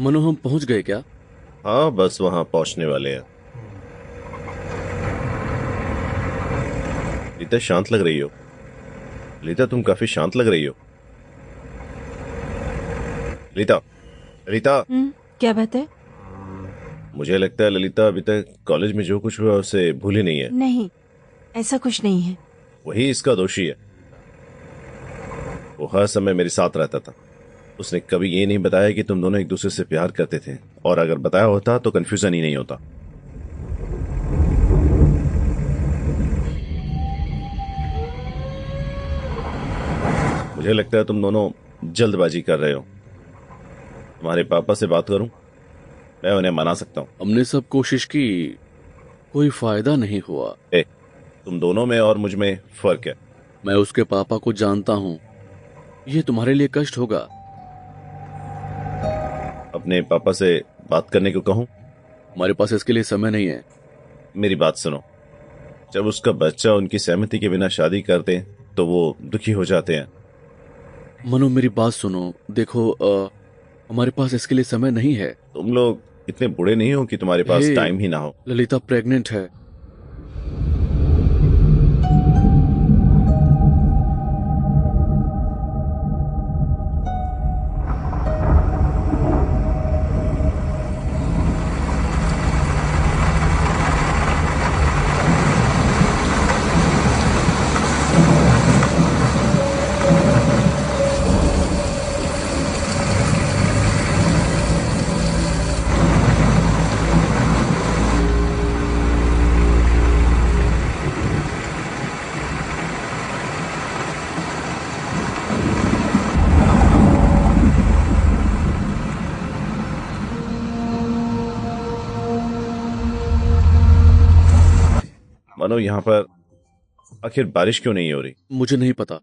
मनु, हम पहुंच गए क्या? हाँ, बस वहां पहुंचने वाले हैं। रीता, शांत लग रही हो। रीता, तुम काफी शांत लग रही हो। रीता। रीता। क्या बात है? मुझे लगता है ललिता अभी तक कॉलेज में जो कुछ हुआ उसे भूली नहीं है। नहीं, ऐसा कुछ नहीं है। वही इसका दोषी है। वो हर समय मेरे साथ रहता था। उसने कभी ये नहीं बताया कि तुम दोनों एक दूसरे से प्यार करते थे, और अगर बताया होता तो कंफ्यूजन ही नहीं होता। मुझे लगता है तुम दोनों जल्दबाजी कर रहे हो। तुम्हारे पापा से बात करूं? मैं उन्हें मना सकता हूं। हमने सब कोशिश की, कोई फायदा नहीं हुआ। तुम दोनों में और मुझ में फर्क है। मैं उसके पापा को जानता हूँ। ये तुम्हारे लिए कष्ट होगा। अपने पापा से बात करने को कहूं? हमारे पास इसके लिए समय नहीं है। मेरी बात सुनो। जब उसका बच्चा उनकी सहमति के बिना शादी करते तो वो दुखी हो जाते हैं। मनु, मेरी बात सुनो। देखो, हमारे पास इसके लिए समय नहीं है। तुम लोग इतने बुरे नहीं हो कि तुम्हारे पास हे, टाइम ही ना हो। ललिता प्रेग्नेंट है। मानो यहाँ पर आखिर बारिश क्यों नहीं हो रही? मुझे नहीं पता।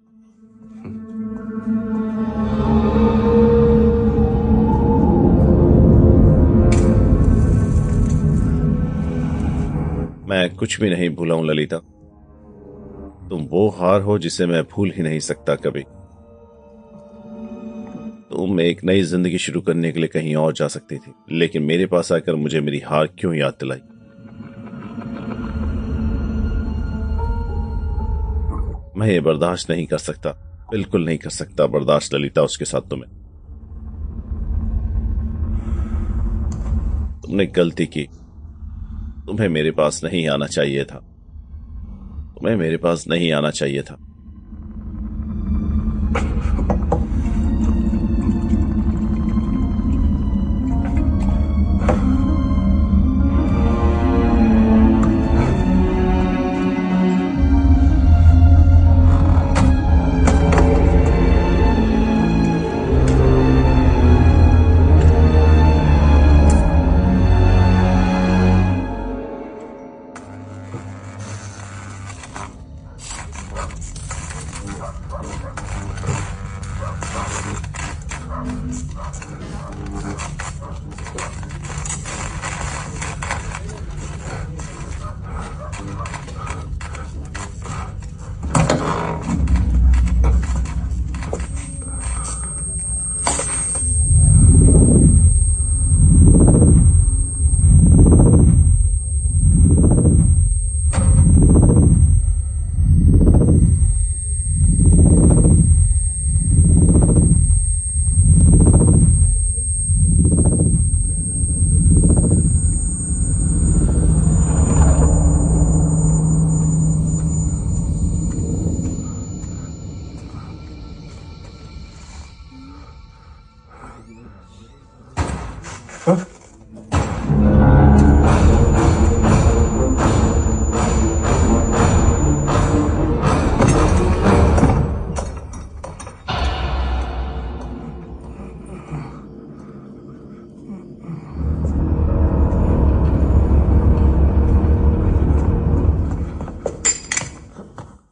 मैं कुछ भी नहीं भूला हूं ललिता। तुम वो हार हो जिसे मैं भूल ही नहीं सकता कभी। तुम एक नई जिंदगी शुरू करने के लिए कहीं और जा सकती थी, लेकिन मेरे पास आकर मुझे मेरी हार क्यों याद दिलाई? मैं ये बर्दाश्त नहीं कर सकता, बिल्कुल नहीं कर सकता बर्दाश्त ललिता उसके साथ तुम्हें। तुमने गलती की। तुम्हें मेरे पास नहीं आना चाहिए था। तुम्हें मेरे पास नहीं आना चाहिए था।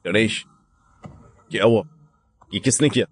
गणेश, क्या हुआ? ये किसने किया?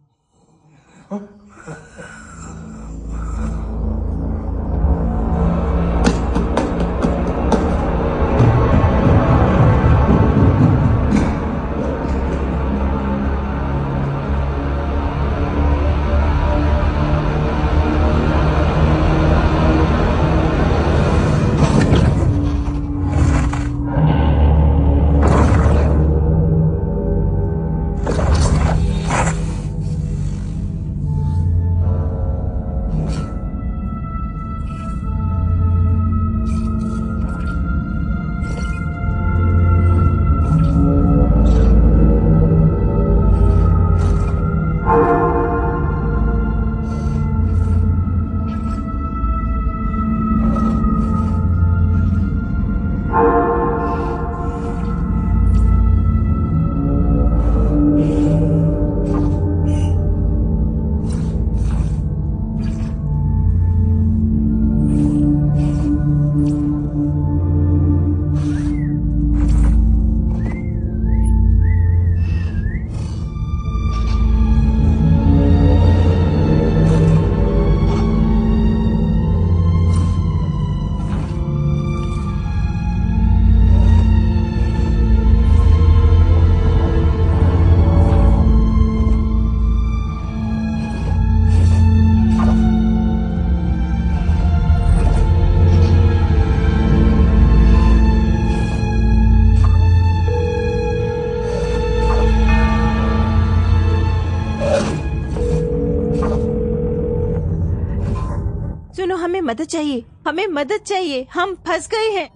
मदद चाहिए, हमें मदद चाहिए, हम फंस गए हैं।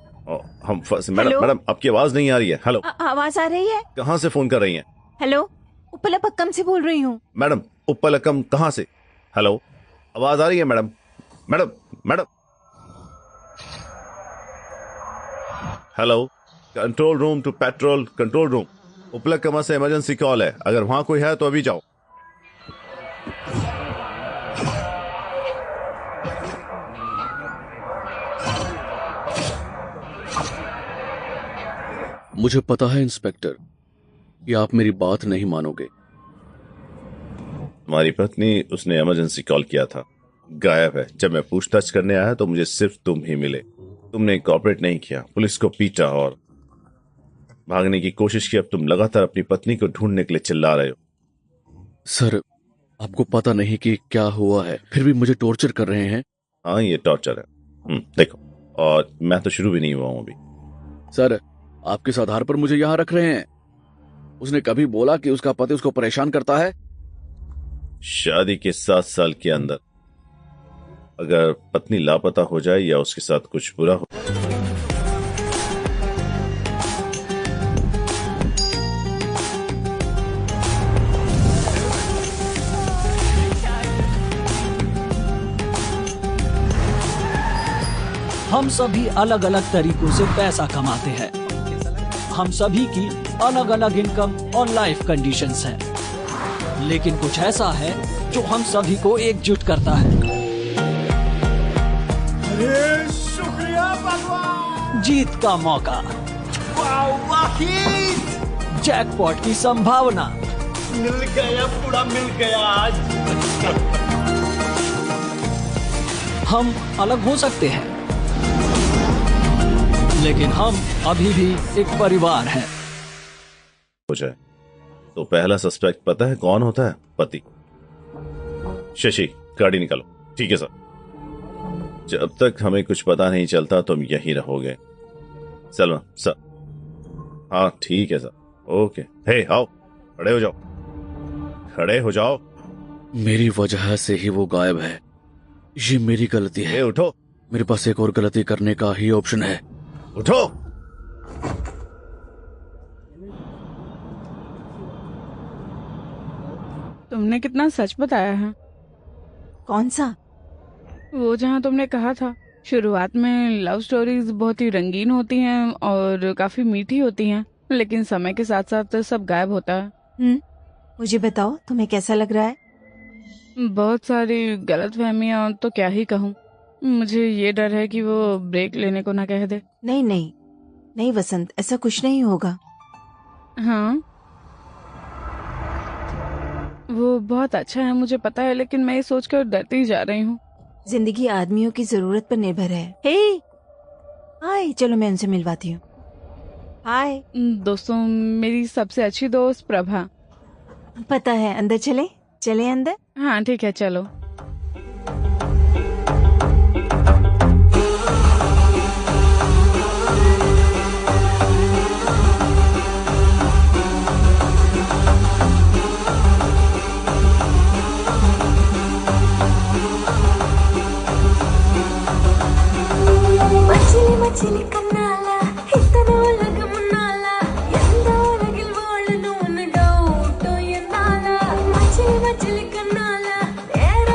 हम फंस। Madam hello? मैडम आपकी आवाज नहीं आ रही है। हेलो, आवाज आ रही है? कहाँ से फोन कर रही हैं? हेलो, उपलापक्कम से बोल रही हूँ। मैडम उप्पलक्कम कहाँ से? हेलो, आवाज आ रही है madam? Madam madam hello, control room to patrol control room, Uppalakkam से इमरजेंसी कॉल है, अगर वहां कोई है तो अभी जाओ। मुझे पता है इंस्पेक्टर कि आप मेरी बात नहीं मानोगे। तुम्हारी पत्नी, उसने इमरजेंसी कॉल किया था, गायब है। जब मैं पूछताछ करने आया तो मुझे सिर्फ तुम ही मिले। तुमने कोऑपरेट नहीं किया, पुलिस को पीटा और भागने की कोशिश की। अब तुम लगातार अपनी पत्नी को ढूंढने के लिए चिल्ला रहे हो। सर, आपको पता नहीं कि क्या हुआ है, फिर भी मुझे टॉर्चर कर रहे हैं। हाँ, ये टॉर्चर है। देखो, और मैं तो शुरू भी नहीं हुआ हूं अभी। सर, आप किस आधार पर मुझे यहाँ रख रहे हैं? उसने कभी बोला कि उसका पति उसको परेशान करता है? शादी के 7 साल के अंदर अगर पत्नी लापता हो जाए या उसके साथ कुछ बुरा हो, हम सभी अलग अलग तरीकों से पैसा कमाते हैं। हम सभी की अलग अलग इनकम और लाइफ कंडीशंस हैं। लेकिन कुछ ऐसा है जो हम सभी को एकजुट करता है। अरे शुक्रिया भगवान। जीत का मौका, वाहिद, जैकपॉट की संभावना। मिल गया, पूरा मिल गया आज। हम अलग हो सकते हैं, लेकिन हम अभी भी एक परिवार हैं। हो जाए तो पहला सस्पेक्ट पता है कौन होता है? पति। शशि, गाड़ी निकालो। ठीक है सर। जब तक हमें कुछ पता नहीं चलता तुम यहीं रहोगे। सलमा सर। हाँ ठीक है सर। ओके। हे आओ, खड़े हो जाओ, खड़े हो जाओ। मेरी वजह से ही वो गायब है। ये मेरी गलती हे है। उठो, मेरे पास एक और गलती करने का ही ऑप्शन है। उठो। तुमने कितना सच बताया है। कौन सा? वो जहाँ तुमने कहा था शुरुआत में लव स्टोरीज बहुत ही रंगीन होती हैं और काफी मीठी होती हैं, लेकिन समय के साथ साथ सब गायब होता है। मुझे बताओ, तुम्हें कैसा लग रहा है? बहुत सारी गलतफहमियां तो क्या ही कहूँ। मुझे ये डर है कि वो ब्रेक लेने को ना कह दे। नहीं नहीं नहीं वसंत, ऐसा कुछ नहीं होगा। हाँ, वो बहुत अच्छा है मुझे पता है, लेकिन मैं ये सोचकर डरती जा रही हूँ। जिंदगी आदमियों की जरूरत पर निर्भर है। हे हाय, चलो मैं उनसे मिलवाती हूँ। हाय। दोस्तों, मेरी सबसे अच्छी दोस्त प्रभा। पता है, अंदर चले चले अंदर। हाँ ठीक है, चलो। மச்சிலி மச்சிலி கண்ணால இத்தனை உலகம் முன்னால எந்த உலகில் வாழணும்னு டவுட்டோ என்னால மச்சிலி மச்சிலி கண்ணால நேர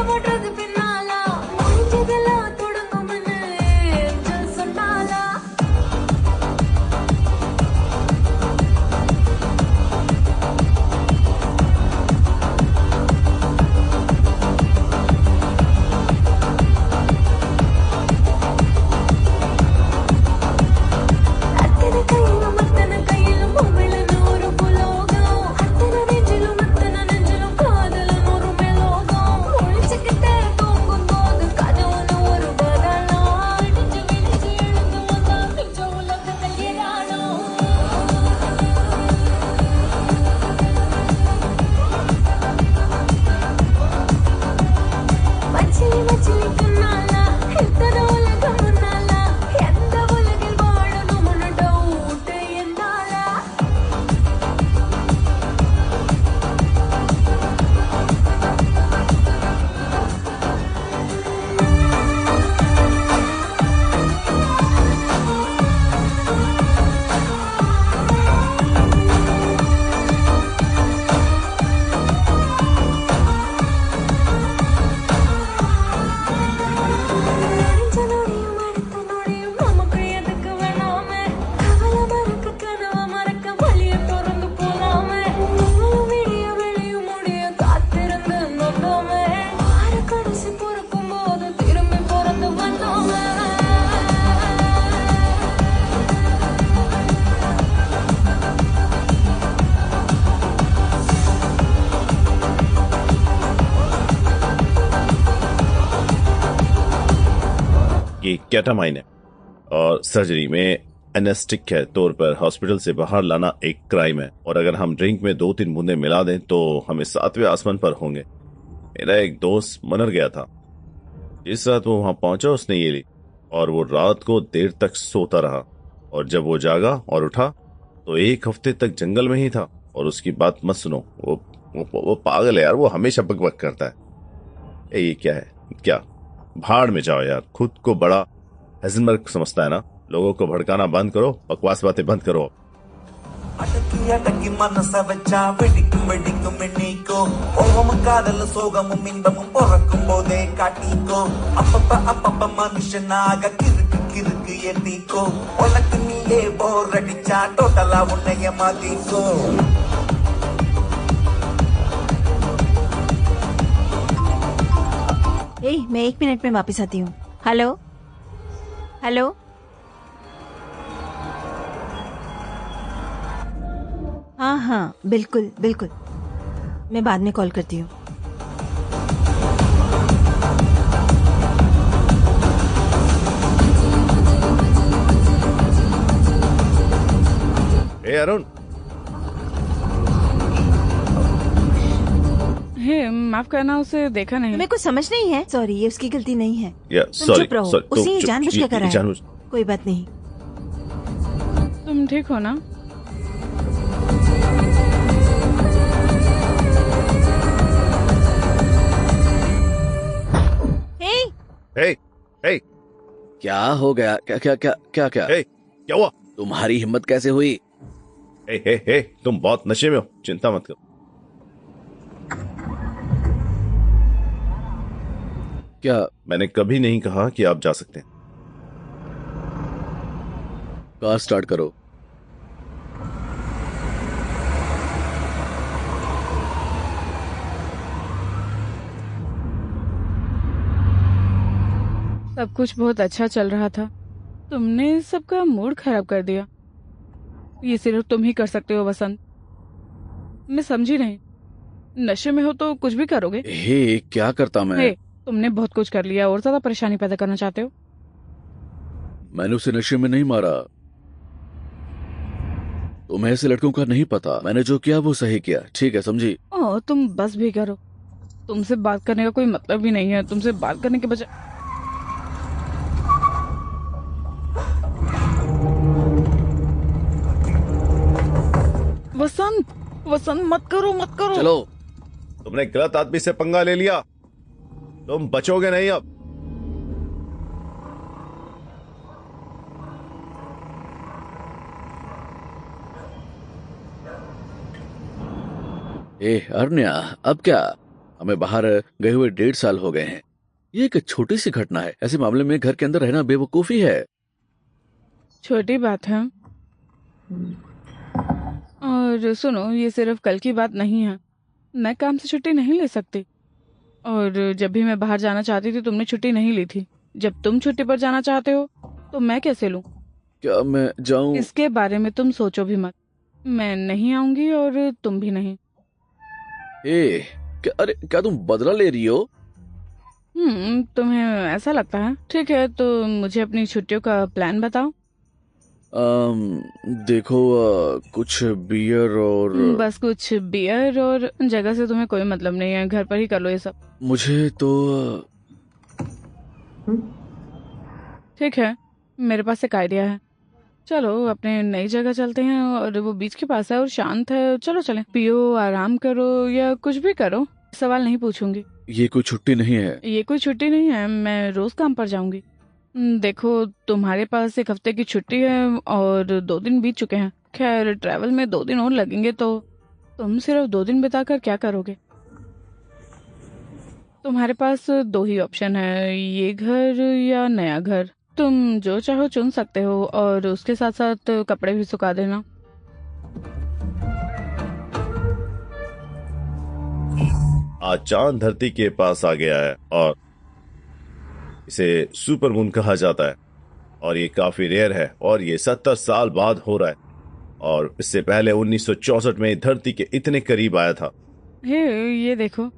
केटामाइन है और सर्जरी में एनेस्टिक के तौर पर हॉस्पिटल से बाहर लाना एक क्राइम है, और अगर हम ड्रिंक में 2-3 बूंदे मिला दें तो हमें 7वें आसमान पर होंगे। मेरा एक दोस्त मर गया था, जिस रात वो वहां पहुंचा उसने ये ली और वो रात को देर तक सोता रहा, और जब वो जागा और उठा तो 1 हफ्ते तक जंगल में ही था। और उसकी बात मत सुनो, वो पागल है यार, वो हमेशा बकबक करता है। ये क्या है, क्या भाड़ में जाओ यार, खुद को बड़ा हेजनबर्ग समझता है ना। लोगों को भड़काना बंद करो, बकवास बातें बंद करो। அடக்கி அடக்கி மனச வச்சா வெடிக்கும் வெடிக்கும் எண்ணிக்கோ ஓவமும் காதல் சோகமும் இன்பமும் பிறக்கும் போதே காட்டிக்கோ அப்பப்ப மனுஷனாக கிறுக்கு கிறுக்கு எண்ணிக்கோ உனக்கு நீயே போர் அடிச்சா டோட்டலா உன்னைய மாத்திக்கோ मैं 1 मिनट में वापस आती हूँ। हेलो हेलो, हाँ बिल्कुल बिल्कुल, मैं बाद में कॉल करती हूँ। अरुण, माफ करना, उसे देखा नहीं। मेरे को समझ नहीं है, सॉरी, ये उसकी गलती नहीं है। तुम सॉरी, चुप रहो, उसे ये जानबूझ के करा है। कोई बात नहीं। तुम ठीक हो ना? हे, क्या हो गया? क्या क्या क्या क्या क्या क्या हुआ? तुम्हारी हिम्मत कैसे हुई? हे, तुम बहुत नशे में हो, चिंता मत करो। क्या? मैंने कभी नहीं कहा कि आप जा सकते हैं। कार स्टार्ट करो। सब कुछ बहुत अच्छा चल रहा था, तुमने सबका मूड खराब कर दिया। ये सिर्फ तुम ही कर सकते हो वसंत। मैं समझी नहीं, नशे में हो तो कुछ भी करोगे? हे, क्या करता मैं? तुमने बहुत कुछ कर लिया और ज्यादा परेशानी पैदा करना चाहते हो। मैंने उसे नशे में नहीं मारा। तुम्हें ऐसे लड़कों का नहीं पता। मैंने जो किया वो सही किया, ठीक है, समझी? तुम बस भी करो, तुमसे बात करने का कोई मतलब ही नहीं है। तुमसे बात करने के बजाय वसंत मत करो। चलो, तुमने गलत आदमी से पंगा ले लिया, तुम बचोगे नहीं अब। अरण्या, अब क्या? हमें बाहर गए हुए 1.5 साल हो गए हैं। ये एक छोटी सी घटना है, ऐसे मामले में घर के अंदर रहना बेवकूफी है। छोटी बात है। और सुनो, ये सिर्फ कल की बात नहीं है। मैं काम से छुट्टी नहीं ले सकती, और जब भी मैं बाहर जाना चाहती थी तुमने छुट्टी नहीं ली थी। जब तुम छुट्टी पर जाना चाहते हो तो मैं कैसे लूं? क्या मैं जाऊं? इसके बारे में तुम सोचो भी मत। मैं नहीं आऊंगी और तुम भी नहीं। अरे क्या तुम बदला ले रही हो? तुम्हें ऐसा लगता है? ठीक है, तो मुझे अपनी छुट्टियों का प्लान बताओ। देखो, कुछ बियर और बस कुछ बियर और जगह से तुम्हें कोई मतलब नहीं है, घर पर ही कर लो ये सब। मुझे तो ठीक है, मेरे पास एक आइडिया है। चलो अपने नई जगह चलते हैं, और वो बीच के पास है और शांत है। चलो चलें, पियो, आराम करो या कुछ भी करो, सवाल नहीं पूछूंगी। ये कोई छुट्टी नहीं है। ये कोई छुट्टी नहीं है, मैं रोज काम पर जाऊंगी। देखो, तुम्हारे पास 1 हफ्ते की छुट्टी है और 2 दिन बीत चुके हैं। खैर, ट्रैवल में 2 दिन और लगेंगे, तो तुम सिर्फ 2 दिन बिताकर क्या करोगे? तुम्हारे पास 2 ही ऑप्शन है, ये घर या नया घर। तुम जो चाहो चुन सकते हो, और उसके साथ साथ कपड़े भी सुखा देना। आज चांद धरती के पास आ गया है और इसे सुपर मून कहा जाता है, और ये काफी रेयर है, और ये 70 साल बाद हो रहा है। और इससे पहले 1964 में धरती के इतने करीब आया था। ये देखो,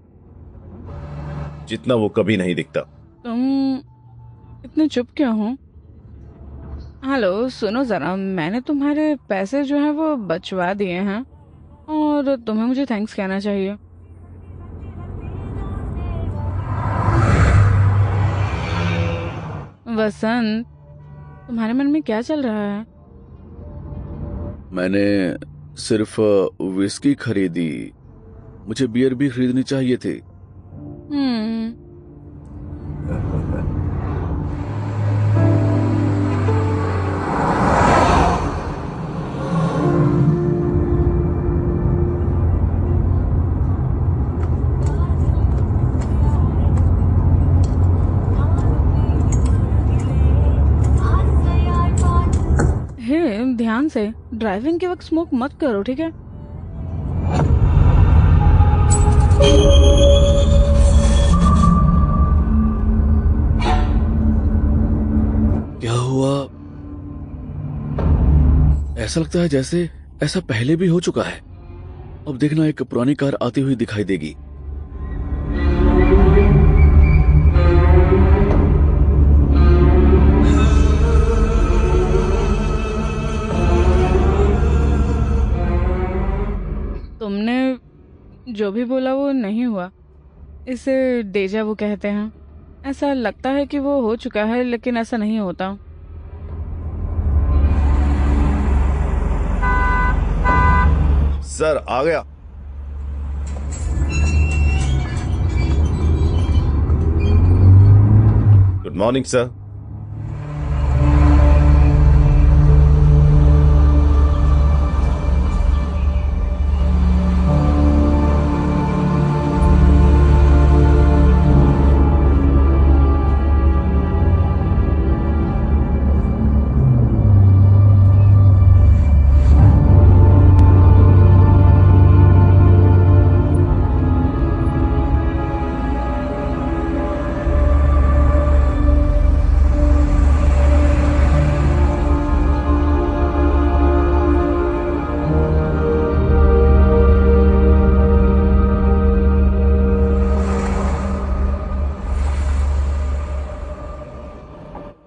जितना वो कभी नहीं दिखता। इतने चुप क्यों हो? हेलो, सुनो जरा, मैंने तुम्हारे पैसे जो हैं वो बचवा दिए हैं और तुम्हें मुझे थैंक्स कहना चाहिए। वसंत, तुम्हारे मन में क्या चल रहा है? मैंने सिर्फ विस्की खरीदी, मुझे बियर भी खरीदनी चाहिए थी। हम्म। हे, ध्यान से ड्राइविंग के वक्त स्मोक मत करो, ठीक है? क्या हुआ? ऐसा लगता है जैसे ऐसा पहले भी हो चुका है। अब देखना, एक पुरानी कार आती हुई दिखाई देगी। तुमने जो भी बोला वो नहीं हुआ। इसे डेजा वू कहते हैं। ऐसा लगता है कि वो हो चुका है, लेकिन ऐसा नहीं होता। सर आ गया। Good morning sir.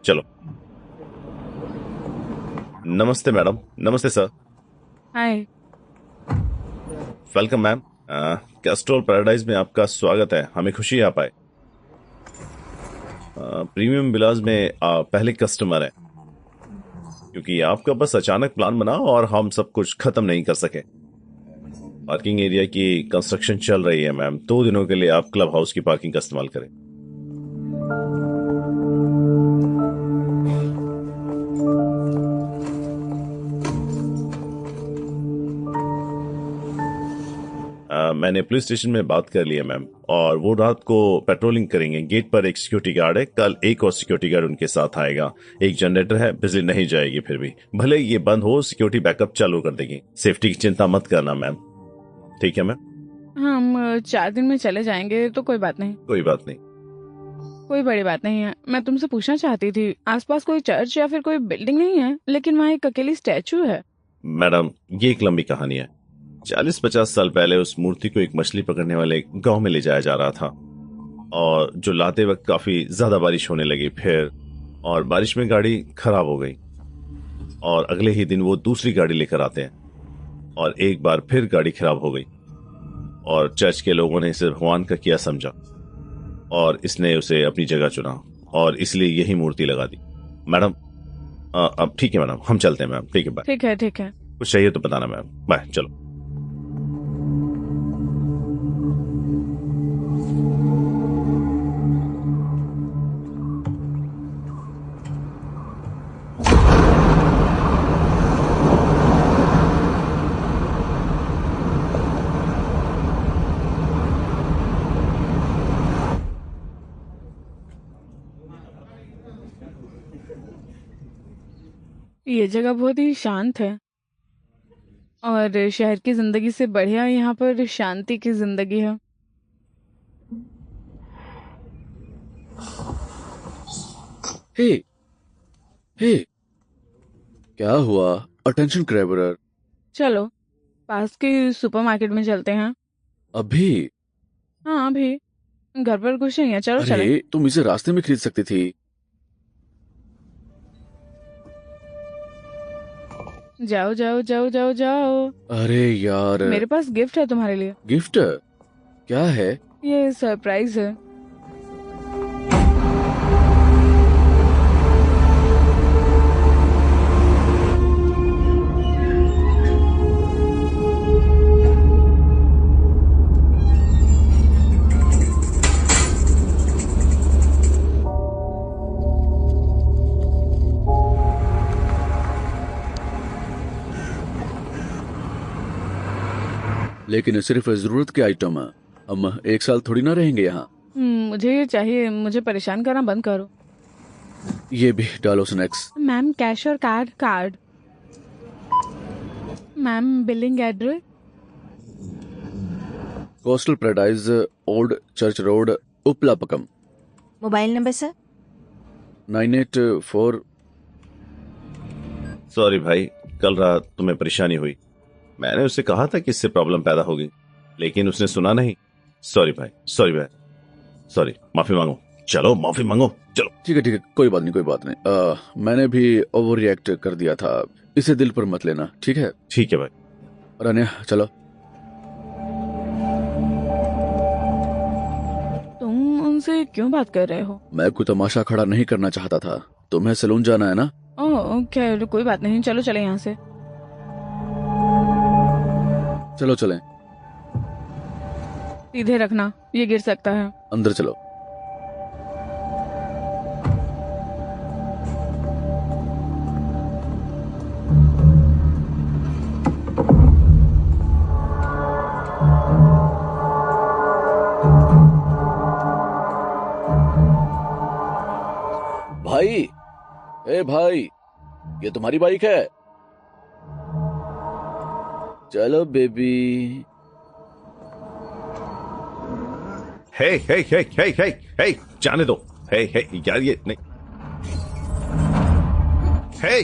चलो। नमस्ते मैडम। नमस्ते sir. Hi. Welcome ma'am. Coastal Paradise में आपका स्वागत है। हमें खुशी है आप आए। प्रीमियम विलास में पहले कस्टमर है, क्योंकि आपका बस अचानक प्लान बना और हम सब कुछ खत्म नहीं कर सके। पार्किंग एरिया की कंस्ट्रक्शन चल रही है मैम। 2 दिनों के लिए आप क्लब हाउस की पार्किंग का इस्तेमाल करें। मैंने पुलिस स्टेशन में बात कर ली है मैम, और वो रात को पेट्रोलिंग करेंगे। गेट पर एक सिक्योरिटी गार्ड है, कल एक और सिक्योरिटी गार्ड उनके साथ आएगा। एक जनरेटर है, बिजली नहीं जाएगी, फिर भी भले ये बंद हो सिक्योरिटी बैकअप चालू कर देगी। सेफ्टी की चिंता मत करना मैम, ठीक है मैम? हम 4 दिन में चले जाएंगे तो कोई बात नहीं। कोई बात नहीं। कोई बड़ी बात नहीं है। मैं तुमसे पूछना चाहती थी, आसपास कोई चर्च या फिर कोई बिल्डिंग नहीं है, लेकिन वहाँ एक अकेली स्टैचू है। मैडम ये एक लंबी कहानी है। 40-50 साल पहले उस मूर्ति को एक मछली पकड़ने वाले गांव में ले जाया जा रहा था, और जो लाते वक्त काफी ज्यादा बारिश होने लगी फिर, और बारिश में गाड़ी खराब हो गई, और अगले ही दिन वो दूसरी गाड़ी लेकर आते हैं, और एक बार फिर गाड़ी खराब हो गई, और चर्च के लोगों ने इसे भगवान का किया समझा, और इसने उसे अपनी जगह चुना, और इसलिए यही मूर्ति लगा दी। मैडम अब ठीक है मैडम, हम चलते हैं मैम। ठीक है, बाय। ठीक है, ठीक है। कुछ चाहिए तो बताना मैम। बाय। चलो। ये जगह बहुत ही शांत है, और शहर की जिंदगी से बढ़िया यहाँ पर शांति की जिंदगी है। हे, हे, क्या हुआ? Attention grabber. चलो पास के सुपरमार्केट में चलते हैं। अभी? हाँ, अभी घर पर कुछ नहीं है, चलो चले। अरे तुम इसे रास्ते में खरीद सकती थी। जाओ जाओ जाओ जाओ जाओ। अरे यार, मेरे पास गिफ्ट है तुम्हारे लिए। गिफ्ट क्या है? ये सरप्राइज है। लेकिन सिर्फ जरूरत के आइटम है। हम 1 साल थोड़ी ना रहेंगे यहाँ। मुझे ये चाहिए, मुझे परेशान करना बंद करो। ये भी डालो स्नैक्स। मैम कैश और card? Card. Ma'am billing address? Coastal Paradise, Old Church Road, Uppalakkam. Mobile number sir? 984। Sorry भाई, कल रात तुम्हें परेशानी हुई। मैंने उससे कहा था कि इससे प्रॉब्लम पैदा होगी, लेकिन उसने सुना नहीं। सॉरी भाई, सॉरी भाई, सॉरी, माफी मांगो। चलो माफी मांगो, चलो। ठीक है, कोई बात नहीं, कोई बात नहीं। मैंने भी ओवर रिएक्ट कर दिया था, इसे दिल पर मत लेना, ठीक है? ठीक है भाई। रन्या चलो। तुम उनसे क्यों बात कर रहे हो? मैं कोई तमाशा खड़ा नहीं करना चाहता था। तुम्हें सैलून जाना है ना? ओह खैर कोई बात नहीं, चलो चले यहाँ से। चलो चलें। सीधे रखना, ये गिर सकता है। अंदर चलो। भाई, ए भाई, ये तुम्हारी बाइक है? चलो बेबी। हे हे हे हे हे हे, जाने दो। हे हे यार, ये नहीं। हे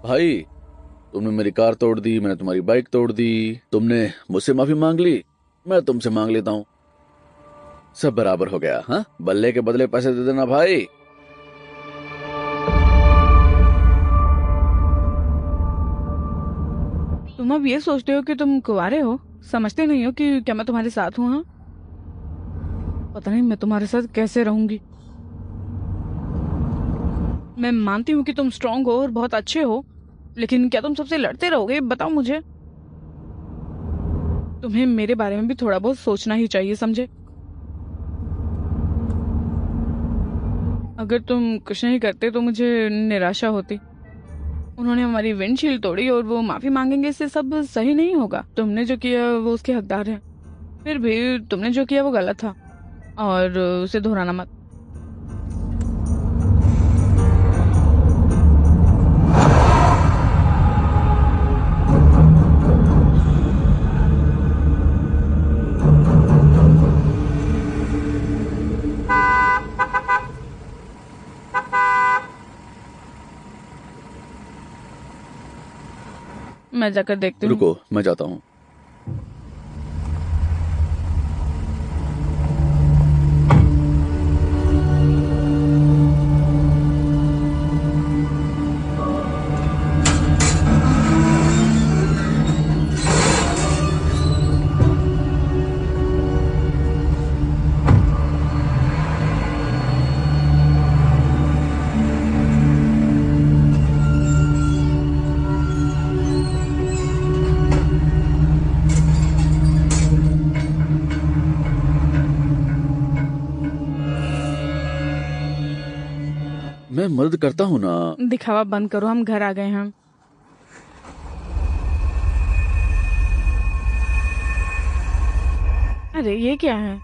भाई, तुमने मेरी कार तोड़ दी, मैंने तुम्हारी बाइक तोड़ दी। तुमने मुझसे माफी मांग ली, मैं तुमसे मांग लेता हूँ। सब बराबर हो गया। हाँ, बल्ले के बदले पैसे दे देना भाई। तुम अब ये सोचते हो कि तुम कुंवारे हो, समझते नहीं हो कि क्या मैं तुम्हारे साथ हूँ? हाँ, पता नहीं मैं तुम्हारे साथ कैसे रहूंगी। मैं मानती हूँ कि तुम स्ट्रांग हो और बहुत अच्छे हो, लेकिन क्या तुम सबसे लड़ते रहोगे? बताओ मुझे। तुम्हें मेरे बारे में भी थोड़ा बहुत सोचना ही चाहिए, समझे? अगर तुम कुछ नहीं करते तो मुझे निराशा होती। उन्होंने हमारी विंडशील्ड तोड़ी और वो माफी मांगेंगे, इससे सब सही नहीं होगा। तुमने जो किया वो उसके हकदार है, फिर भी तुमने जो किया वो गलत था और उसे दोहराना मत। मैं जाकर देखती हूँ। रुको, मैं जाता हूँ। मैं मदद करता हूँ ना। दिखावा बंद करो, हम घर आ गए हैं। अरे ये क्या है?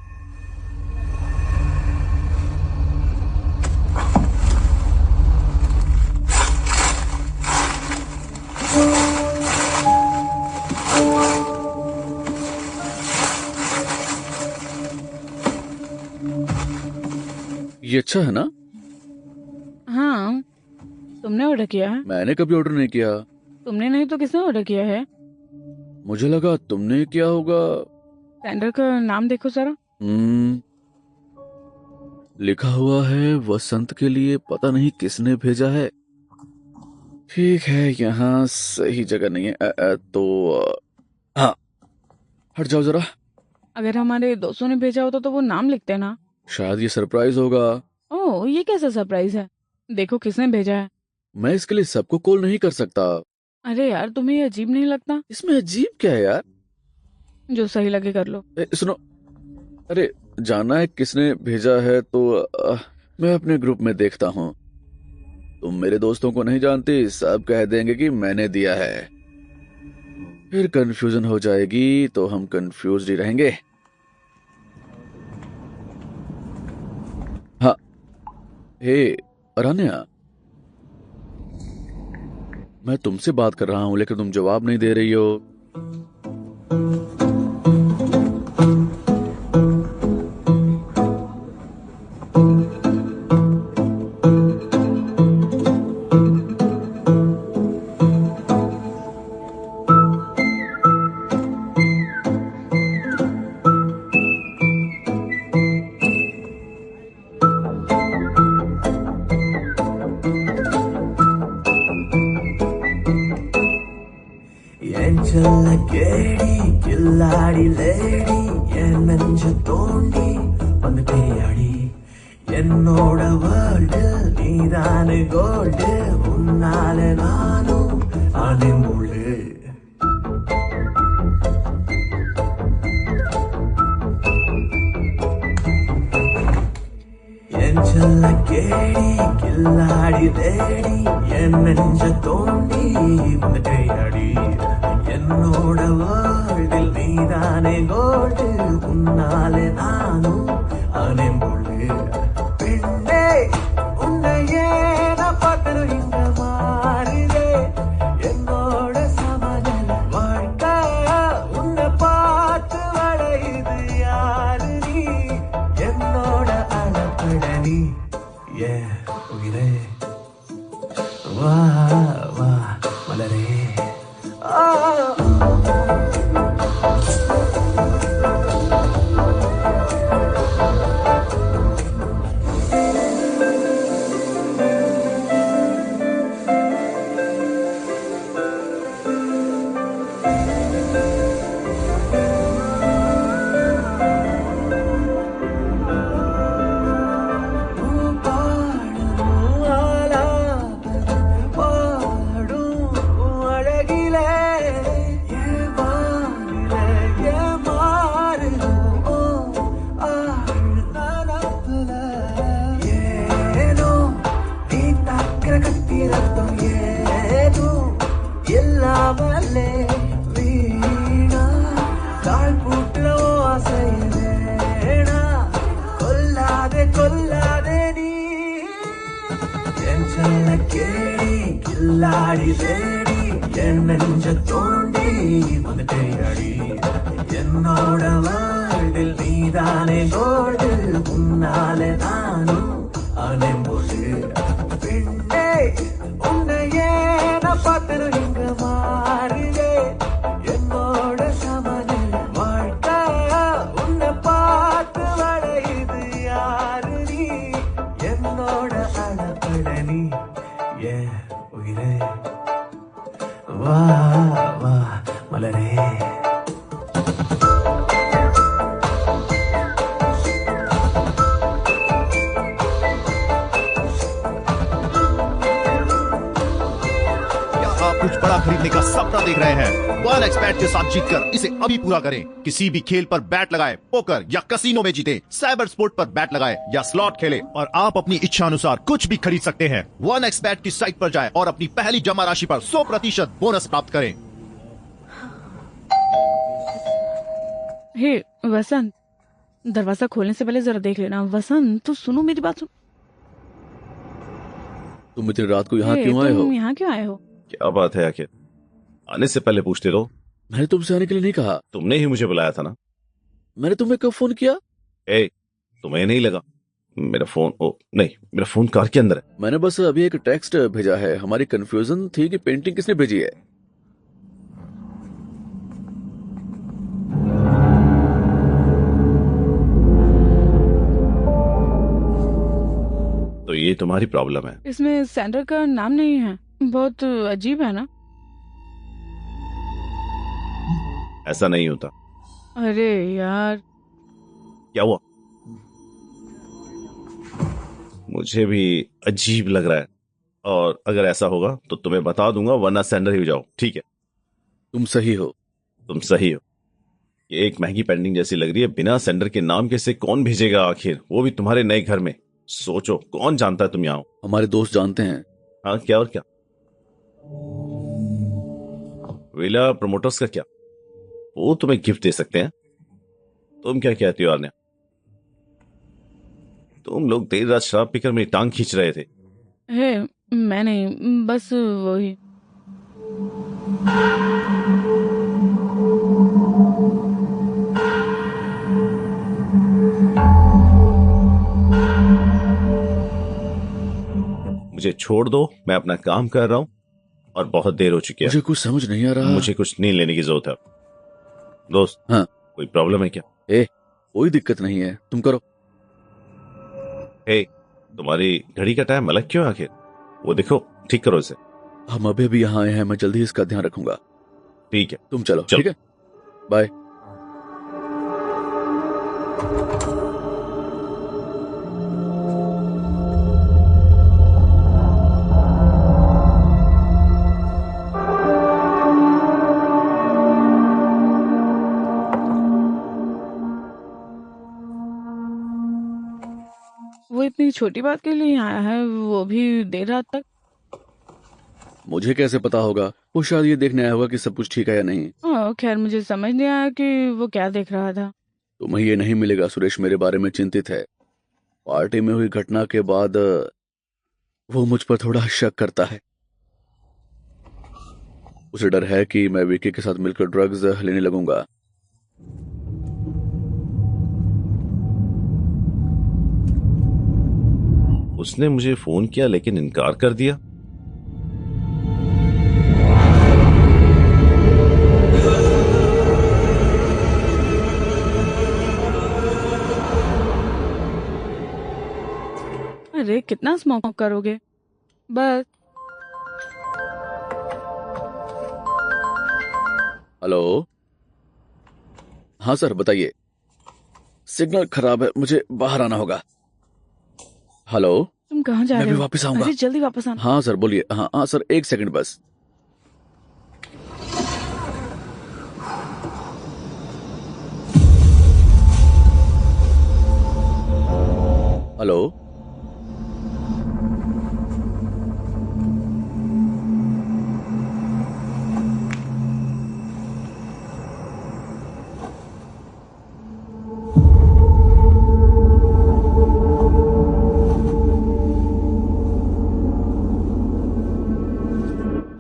ये अच्छा है ना? हाँ, तुमने ऑर्डर किया है? मैंने कभी ऑर्डर नहीं किया। तुमने नहीं तो किसने ऑर्डर किया है? मुझे लगा तुमने किया होगा। टेंडर का नाम देखो जरा। लिखा हुआ है वसंत के लिए, पता नहीं किसने भेजा है। ठीक है, यहाँ सही जगह नहीं है। हाँ, हट जाओ जरा। अगर हमारे दोस्तों ने भेजा होता तो वो नाम लिखते ना। शायद ये सरप्राइज होगा। ओह, ये कैसा सरप्राइज है? देखो किसने भेजा है। मैं इसके लिए सबको कॉल नहीं कर सकता। अरे यार, तुम्हें ये अजीब नहीं लगता? इसमें अजीब क्या है यार? जो सही लगे कर लो। सुनो, अरे जानना है किसने भेजा है तो मैं अपने ग्रुप में देखता हूँ। तुम मेरे दोस्तों को नहीं जानती, सब कह देंगे कि मैंने दिया है, फिर कंफ्यूजन हो जाएगी तो हम कंफ्यूज ही रहेंगे। हाँ, हे अरण्या, मैं तुमसे बात कर रहा हूँ लेकिन तुम जवाब नहीं दे रही हो। ஏஞ்சல்ல கேடி கில்லாடி லேடி என் நெஞ்சு தோண்டி வந்துட்டே அடி என்னோட வேர்ல்டு நீதானு கோல்டு உன்னால நானும் ஆனே முழு ஏஞ்சல்ல கேடி கில்லாடி லேடி என் நெஞ்ச தோண்டி வந்துட்டே அடி என்னோட வேர்ல்டில் நீதானே கோல்டு உன்னாலே நானும் ஆனே முழு பெண்ணே உன்னையே நான் பார்க்கணும் இங்க மாறுதே என்னோட சமநில வாழ்க்கை உன்னை பார்த்து வளையுது யாரு நீ என்னோட அளப்படனி ஏ உயிரே வா வா மலரே கில்லாடி தேடி என் நெஞ்ச தோண்டி வந்துட்டே அடி என்னோட வேர்ல்டில் நீதானே கோல்டு உன்னாலே நானும் ஆனே போடு பெண்ணே உன்னையே நான் பார்க்கணும் இங்க மாறுதே என்னோட சமநில வாழ்க்கை உன்னை பார்த்து வளையுது யாரு நீ என்னோட அளப்படனி ஏ உயிரே வா வா மலரே कुछ बड़ा खरीदने का सपना देख रहे हैं? वन एक्सपेट के साथ जीतकर इसे अभी पूरा करें। किसी भी खेल पर बैट लगाए, पोकर या कसिनो में जीते, साइबर स्पोर्ट पर बैट लगाए या स्लॉट खेले और आप अपनी इच्छा अनुसार कुछ भी खरीद सकते हैं। वन एक्सपेट की साइट पर जाएं और अपनी पहली जमा राशि पर 100% बोनस प्राप्त करें। हे वसंत, दरवाजा खोलने से पहले जरा देख लेना। वसंत, तो सुनो मेरी बात सुन। तुम इतनी रात को यहाँ हे, क्यों आए हो? तुम यहाँ क्यों आए हो? क्या बात है आखिर? आने से पहले पूछते रहो। मैंने तुमसे आने के लिए नहीं कहा। तुमने ही मुझे बुलाया था ना। मैंने तुम्हें कब फोन किया? तुम्हें नहीं लगा मेरा फोन? ओ नहीं, मेरा फोन कार के अंदर है। मैंने बस अभी एक टेक्स्ट भेजा है। हमारी कंफ्यूजन थी कि पेंटिंग किसने भेजी है। ये तुम्हारी प्रॉब्लम है। इसमें सेंडर का नाम नहीं है, बहुत अजीब है ना। ऐसा नहीं होता। अरे यार, क्या हुआ? मुझे भी अजीब लग रहा है, और अगर ऐसा होगा तो तुम्हें बता दूंगा, वरना सेंडर ही हो जाओ। ठीक है? तुम सही हो। तुम सही हो। ये एक महंगी पेंटिंग जैसी लग रही है। बिना सेंडर के नाम के इसे कौन भेजेगा आखिर, वो भी तुम्हारे नए घर में। सोचो, कौन जानता है तुम यहाँ हो? हमारे दोस्त जानते हैं। हाँ, क्या? और क्या? विला प्रमोटर्स का क्या? वो तुम्हें गिफ्ट दे सकते हैं। तुम क्या कहती हो आन्या? तुम लोग देर रात शराब पीकर मेरी टांग खींच रहे थे। है मैं नहीं, बस वही। मुझे छोड़ दो, मैं अपना काम कर रहा हूं, और बहुत देर हो चुकी है। मुझे कुछ समझ नहीं आ रहा। मुझे कुछ नींद लेने की जरूरत है। दोस्त, हाँ। कोई प्रॉब्लम है क्या? कोई दिक्कत नहीं है, तुम करो। हे, तुम्हारी घड़ी का टाइम अलग क्यों है आखिर? वो देखो, ठीक करो इसे। हम अभी भी यहाँ आए हैं, मैं जल्दी इसका ध्यान रखूंगा। ठीक है, तुम चलो। चलो। ठीक है, बाय। वो इतनी छोटी बात के लिए आया है, वो भी देर रात तक। मुझे कैसे पता होगा? वो शायद ये देखने आया होगा कि सब कुछ ठीक है या नहीं। खैर, मुझे समझ नहीं आया कि वो क्या देख रहा था। तुम्हें ये नहीं मिलेगा। सुरेश मेरे बारे में चिंतित है। पार्टी में हुई घटना के बाद वो मुझ पर थोड़ा शक करता है। उसे डर है कि मैं विकी के साथ मिलकर ड्रग्स लेने लगूंगा। उसने मुझे फोन किया लेकिन इनकार कर दिया। अरे, कितना स्मोक करोगे? बस। हेलो। हाँ सर, बताइए। सिग्नल खराब है, मुझे बाहर आना होगा। हेलो। तुम कहाँ जा मैं रहे भी हो? वापस आऊंगा। अरे, जल्दी वापस आना। हाँ सर, बोलिए। हाँ हाँ सर, एक सेकंड बस। हेलो।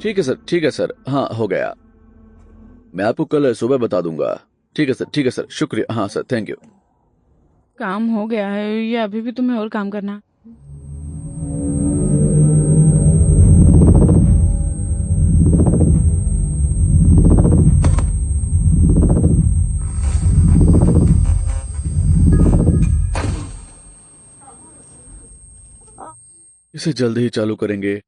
ठीक है सर, ठीक है सर। हाँ, हो गया। मैं आपको कल सुबह बता दूंगा। ठीक है सर, ठीक है सर, शुक्रिया। हाँ सर, थैंक यू। काम हो गया है या अभी भी तुम्हें और काम करना? इसे जल्दी ही चालू करेंगे।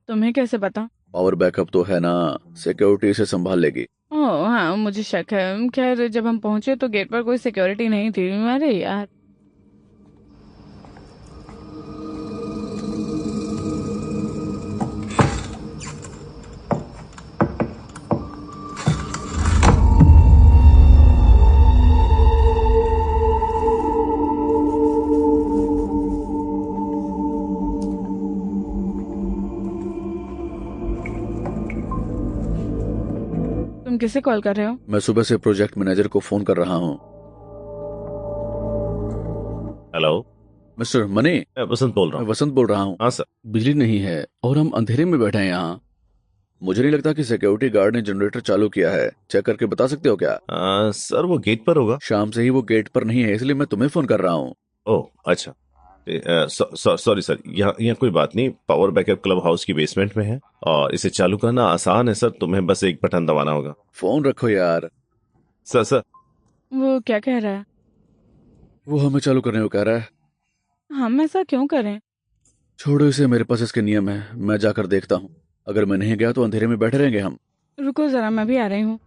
तुम्हें कैसे पता? पावर बैकअप तो है ना, सिक्योरिटी इसे संभाल लेगी। ओह हाँ, मुझे शक है। खैर, जब हम पहुंचे तो गेट पर कोई सिक्योरिटी नहीं थी। अरे यार। तुम किसे कॉल कर रहे हो? मैं सुबह से प्रोजेक्ट मैनेजर को फोन कर रहा हूँ। Hello, mister money. मैं वसंत बोल रहा मैं हूँ। वसंत बोल रहा हूँ। हाँ सर। बिजली नहीं है और हम अंधेरे में बैठे हैं यहाँ। मुझे नहीं लगता कि सिक्योरिटी गार्ड ने जनरेटर चालू किया है। चेक करके बता सकते हो क्या? सर, वो गेट पर होगा। शाम से ही वो गेट पर नहीं है, इसलिए मैं तुम्हें फोन कर रहा हूँ। ओह अच्छा। सॉरी सर, यहाँ कोई बात नहीं। पावर बैकअप क्लब हाउस की बेसमेंट में है, और इसे चालू करना आसान है सर। तुम्हें बस एक बटन दबाना होगा। फोन रखो यार। सर वो क्या कह रहा है? वो हमें चालू करने को कह रहा है। हम ऐसा क्यों करें? छोड़ो इसे, मेरे पास इसके नियम है, मैं जाकर देखता हूँ। अगर मैं नहीं गया तो अंधेरे में बैठे रहेंगे हम। रुको जरा, मैं भी आ रही हूँ।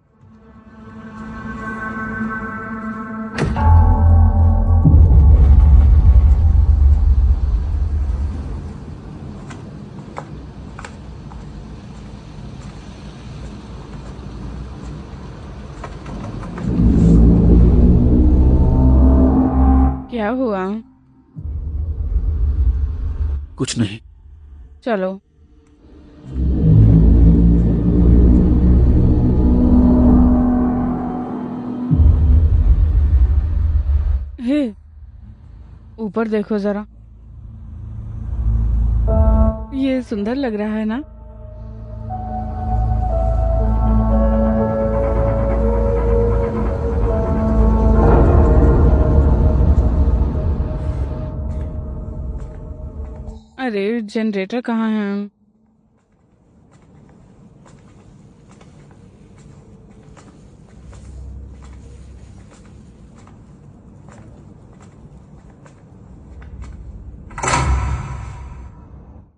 क्या हुआ? कुछ नहीं। चलो। हे, ऊपर देखो जरा। ये सुंदर लग रहा है ना? अरे जनरेटर कहाँ है?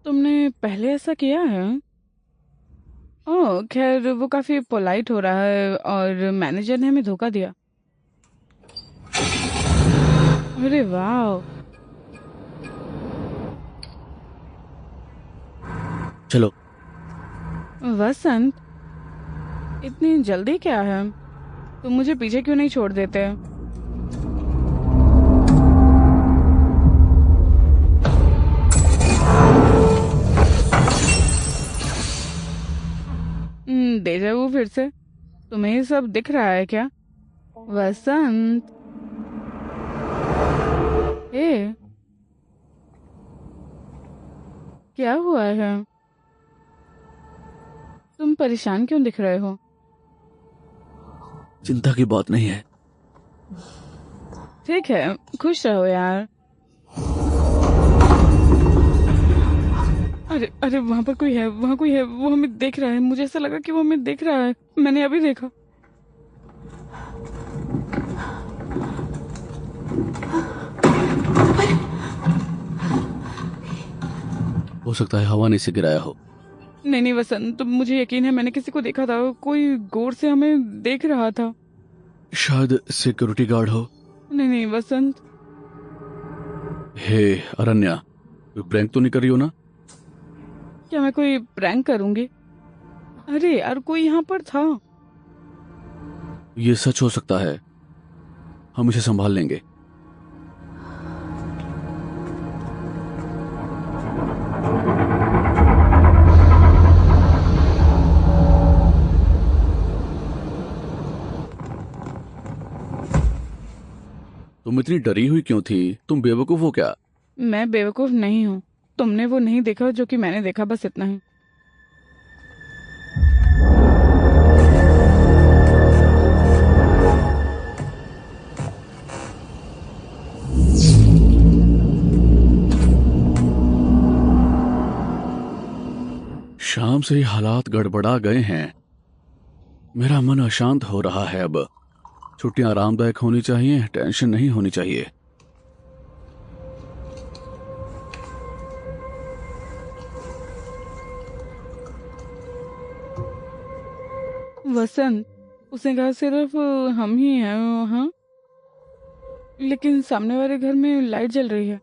तुमने पहले ऐसा किया है? ओह खैर, वो काफी पोलाइट हो रहा है और मैनेजर ने हमें धोखा दिया। अरे वाह। चलो। वसंत, इतनी जल्दी क्या है? तुम मुझे पीछे क्यों नहीं छोड़ देते? डेजा वू फिर से? तुम्हें ये सब दिख रहा है क्या? वसंत, ए, क्या हुआ है? तुम परेशान क्यों दिख रहे हो? चिंता की बात नहीं है। ठीक है, खुश रहो यार। अरे अरे, वहां पर कोई है, वहां कोई है, वो हमें देख रहा है। मुझे ऐसा लगा कि वो हमें देख रहा है। मैंने अभी देखा। हो सकता है हवा ने इसे गिराया हो। नहीं नहीं वसंत, मुझे यकीन है मैंने किसी को देखा था। कोई गौर से हमें देख रहा था। शायद सिक्योरिटी गार्ड हो। नहीं नहीं वसंत। हे अरण्या, कोई प्रैंक तो नहीं कर रही हो ना? क्या मैं कोई प्रैंक करूंगी? अरे यार, कोई यहाँ पर था। ये सच हो सकता है। हम इसे संभाल लेंगे। तुम इतनी डरी हुई क्यों थी? तुम बेवकूफ हो क्या? मैं बेवकूफ नहीं हूँ। तुमने वो नहीं देखा जो कि मैंने देखा, बस इतना ही। शाम से ही हालात गड़बड़ा गए हैं। मेरा मन अशांत हो रहा है। अब छुट्टियां आरामदायक होनी चाहिए, टेंशन नहीं होनी चाहिए। वसंत, उसने कहा सिर्फ हम ही हैं वहाँ, लेकिन सामने वाले घर में लाइट जल रही है।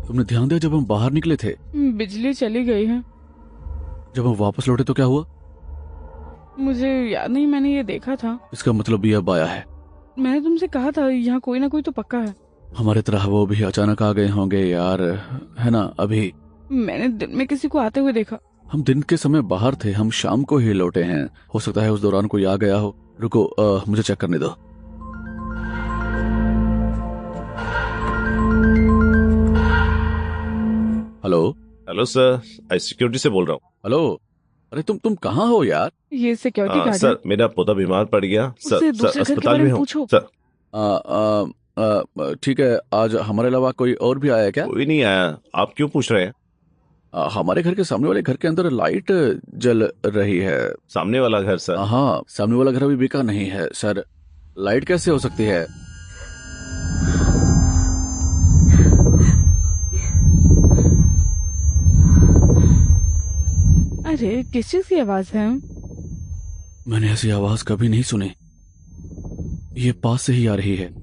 तुमने ध्यान दिया जब हम बाहर निकले थे? बिजली चली गई है। जब हम वापस लौटे तो क्या हुआ? मुझे याद नहीं, मैंने ये देखा था। इसका मतलब ये अब आया है। मैंने तुमसे कहा था यहाँ कोई ना कोई तो पक्का है। हमारी तरह वो भी अचानक आ गए होंगे यार, है ना? अभी मैंने दिन में किसी को आते हुए देखा। हम दिन के समय बाहर थे, हम शाम को ही लौटे हैं। हो सकता है उस दौरान कोई आ गया हो। रुको, मुझे चेक करने दो। हेलो। हेलो सर, आई सिक्योरिटी से बोल रहा हूँ। हेलो। अरे तुम कहाँ हो यार? ये सिक्योरिटी गार्ड है। सर, मेरा पोता बीमार पड़ गया। उससे सर दूसरे घर के अस्पताल बारे में में हूँ पूछो। सर। ठीक है, आज हमारे अलावा कोई और भी आया क्या? कोई नहीं आया। आप क्यों पूछ रहे हैं? हमारे घर के सामने वाले घर के अंदर लाइट जल रही है। सामने वाला घर सर? हाँ, सामने वाला घर अभी बिका नहीं है सर। लाइट कैसे हो सकती है? अरे किस चीज की आवाज है? मैंने ऐसी आवाज कभी नहीं सुनी। ये पास से ही आ रही है।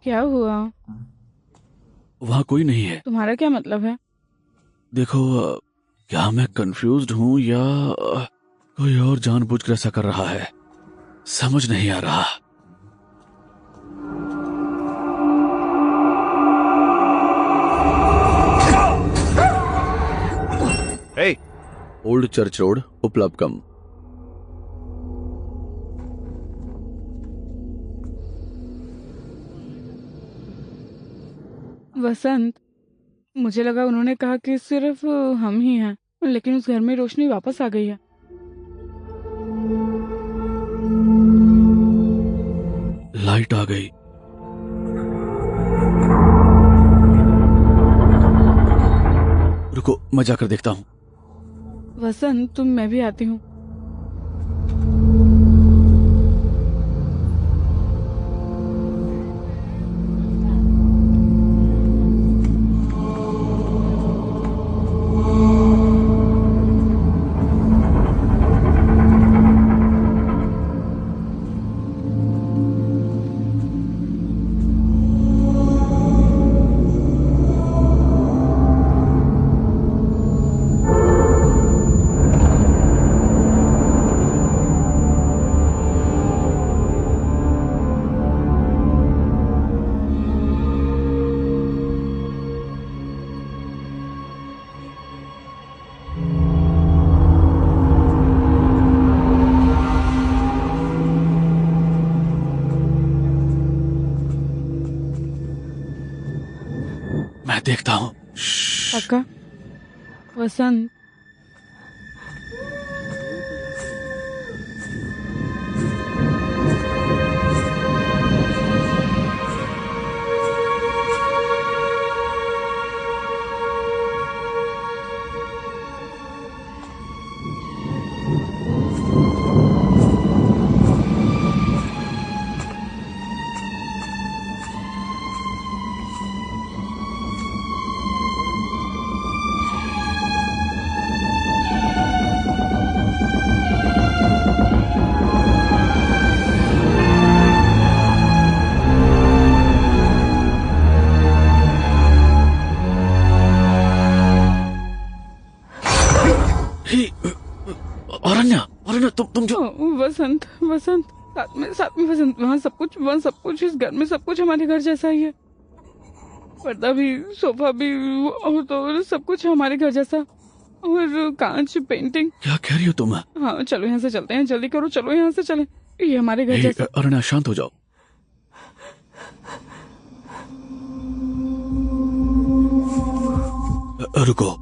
क्या हुआ? वहां कोई नहीं है। तुम्हारा क्या मतलब है? देखो, क्या मैं कंफ्यूज्ड हूं या कोई और जानबूझकर ऐसा कर रहा है? समझ नहीं आ रहा। Hey, Old Church Road, Uppalakkam. Vasant, मुझे लगा उन्होंने कहा कि सिर्फ हम ही हैं, लेकिन उस घर में रोशनी वापस आ गई है। लाइट आ गई। रुको, मैं जाकर देखता हूं। वसंत, मैं भी आती हूँ। मैं देखता हूं। पक्का? वसंत, अरण्या, अरण्या, तुम जो वसंत, वसंत, साथ में वसंत, वहाँ सब कुछ इस घर में सब कुछ हमारे घर जैसा ही है। पर्दा भी, सोफा भी, और तो सब कुछ हमारे घर जैसा, और कांच, पेंटिंग। क्या कह रही हो तुम? हाँ चलो यहाँ से चलते हैं, जल्दी करो, चलो यहाँ से चलें, ये हमारे घर जैसा। अरुणा शांत हो जाओ। रुको।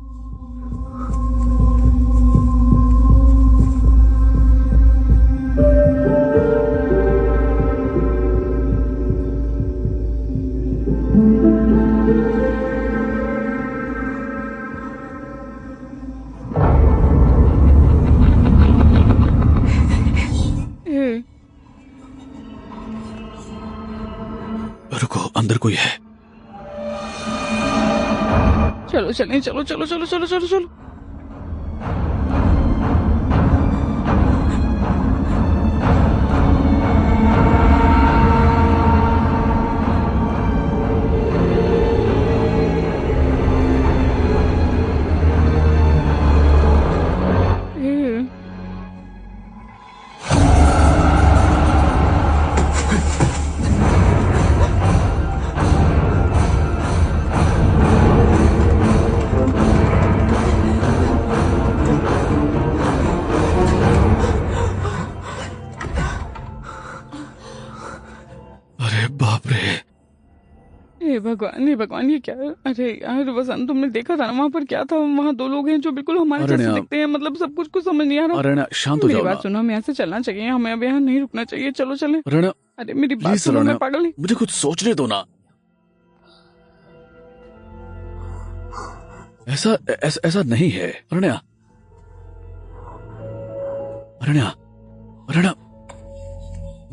रुको, अंदर कोई है। चलो चलें, चलो चलो चलो चलो चलो चलो। हे भगवान, ये क्या? अरे यार वसंत, तुमने देखा था ना वहाँ पर क्या था? वहाँ दो लोग हैं जो बिल्कुल हमारे जैसे दिखते हैं, मतलब सब कुछ समझ नहीं आ रहा। अरे शांत हो जाओ। मेरी बात सुनो, हमें यहाँ से चलना चाहिए, हमें अब यहाँ नहीं रुकना चाहिए, चलो चले। अरे मेरी बात सुनो, मैं पागल नहीं। मुझे कुछ सोचने दो ना। ऐसा नहीं है। अरण्या,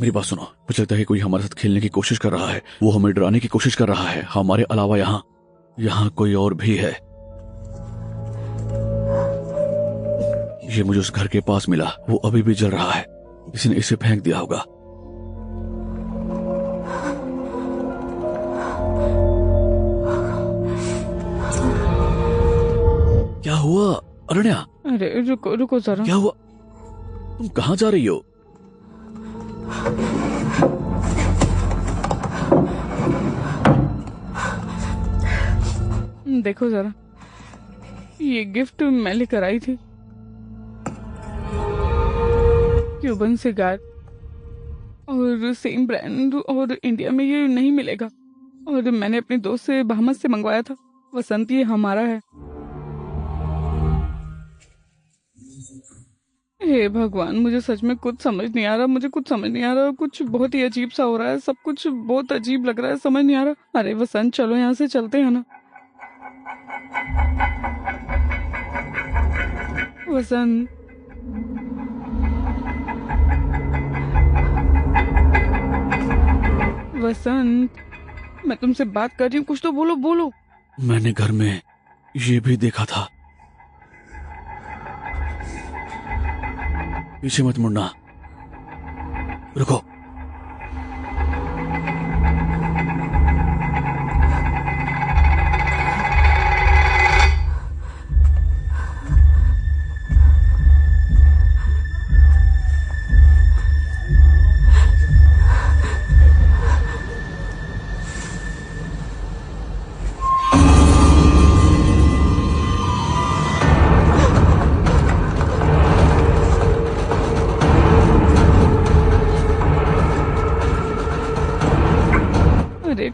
मेरी बात सुनो। मुझे लगता है कोई हमारे साथ खेलने की कोशिश कर रहा है, वो हमें डराने की कोशिश कर रहा है। हमारे अलावा यहाँ कोई और भी है। ये मुझे उस घर के पास मिला, वो अभी भी जल रहा है। किसी ने इसे फेंक दिया होगा। क्या हुआ अरण्या? अरे रुको रुको जरा। क्या हुआ? तुम कहाँ जा रही हो? देखो जरा, ये गिफ्ट मैं लेकर आई थी, क्यूबन सिगार, और सेम ब्रांड, और इंडिया में ये नहीं मिलेगा, और मैंने अपने दोस्त से बहामस से मंगवाया था। वसंत, ये हमारा है। हे भगवान, मुझे सच में कुछ समझ नहीं आ रहा, कुछ बहुत ही अजीब सा हो रहा है, सब कुछ बहुत अजीब लग रहा है, समझ नहीं आ रहा। अरे वसंत, चलो यहाँ से चलते हैं ना। वसंत, मैं तुमसे बात कर रही हूँ, कुछ तो बोलो। मैंने घर में ये भी देखा था। पीछे मत मुड़ना। रुको।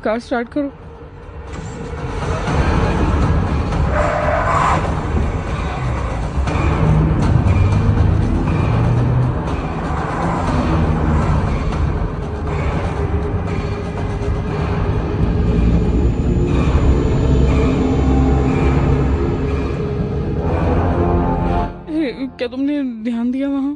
कार स्टार्ट करो। क्या तुमने ध्यान दिया वहां?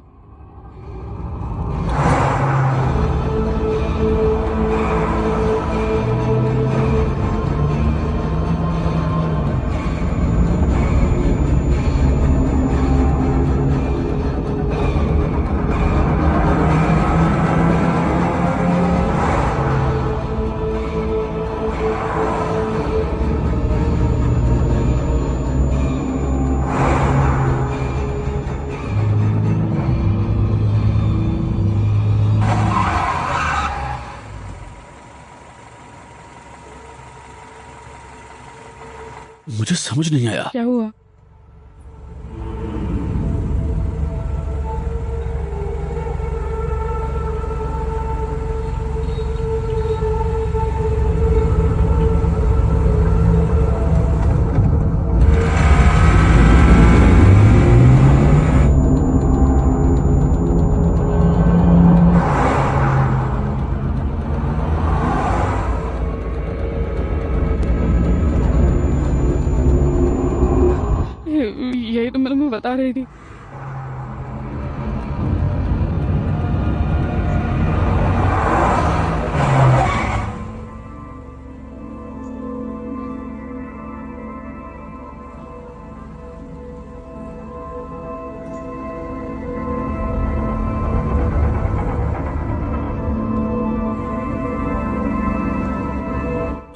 मुझे समझ नहीं आया। क्या हुआ? यही तो मैं तुम्हें बता रही थी।